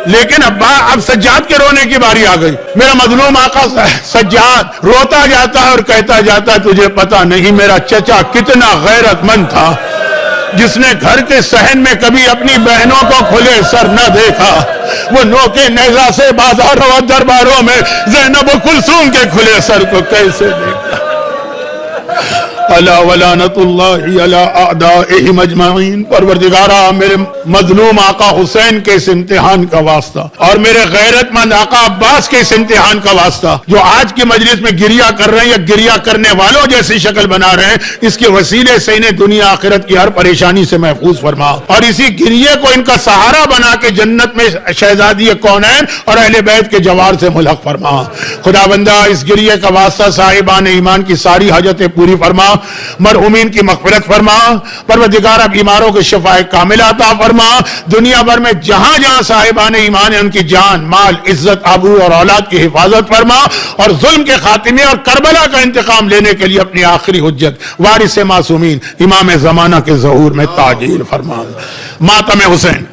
لیکن اب سجاد کے رونے کی باری آ گئی. میرا مظلوم آقا سجاد روتا جاتا ہے اور کہتا جاتا ہے تجھے پتا نہیں میرا چچا کتنا غیرت مند تھا جس نے گھر کے صحن میں کبھی اپنی بہنوں کو کھلے سر نہ دیکھا. وہ نوکے نیزہ سے بازاروں اور درباروں میں زینب و کلثوم کے کھلے سر کو کیسے دیکھا. الا ولعنت اللہ علی اعدائہم اجمعین. پروردگارا میرے مظلوم آقا حسین کے اس امتحان کا واسطہ اور میرے غیرت مند آقا عباس کے اس امتحان کا واسطہ جو آج کی مجلس میں گریہ کر رہے ہیں یا گریہ کرنے والوں جیسی شکل بنا رہے ہیں, اس کے وسیلے سے انہیں دنیا آخرت کی ہر پریشانی سے محفوظ فرما اور اسی گریہ کو ان کا سہارا بنا کے جنت میں شہزادی کونین اور اہل بیت کے جوار سے ملحق فرما. خدا بندہ اس گریہ کا واسطہ صاحبان ایمان کی ساری حاجتیں پوری فرما, مرحومین کی مغفرت فرما. پروردگارہ بیماروں کو شفاء کاملہ عطا فرما. دنیا بھر میں جہاں جہاں صاحبان ایمان ہیں ان کی جان, مال, عزت, آبرو اور اولاد کی حفاظت فرما اور ظلم کے خاتمے اور کربلا کا انتقام لینے کے لیے اپنی آخری حجت وارث معصومین امام زمانہ کے ظہور میں تعجیل فرما. ماتم حسین.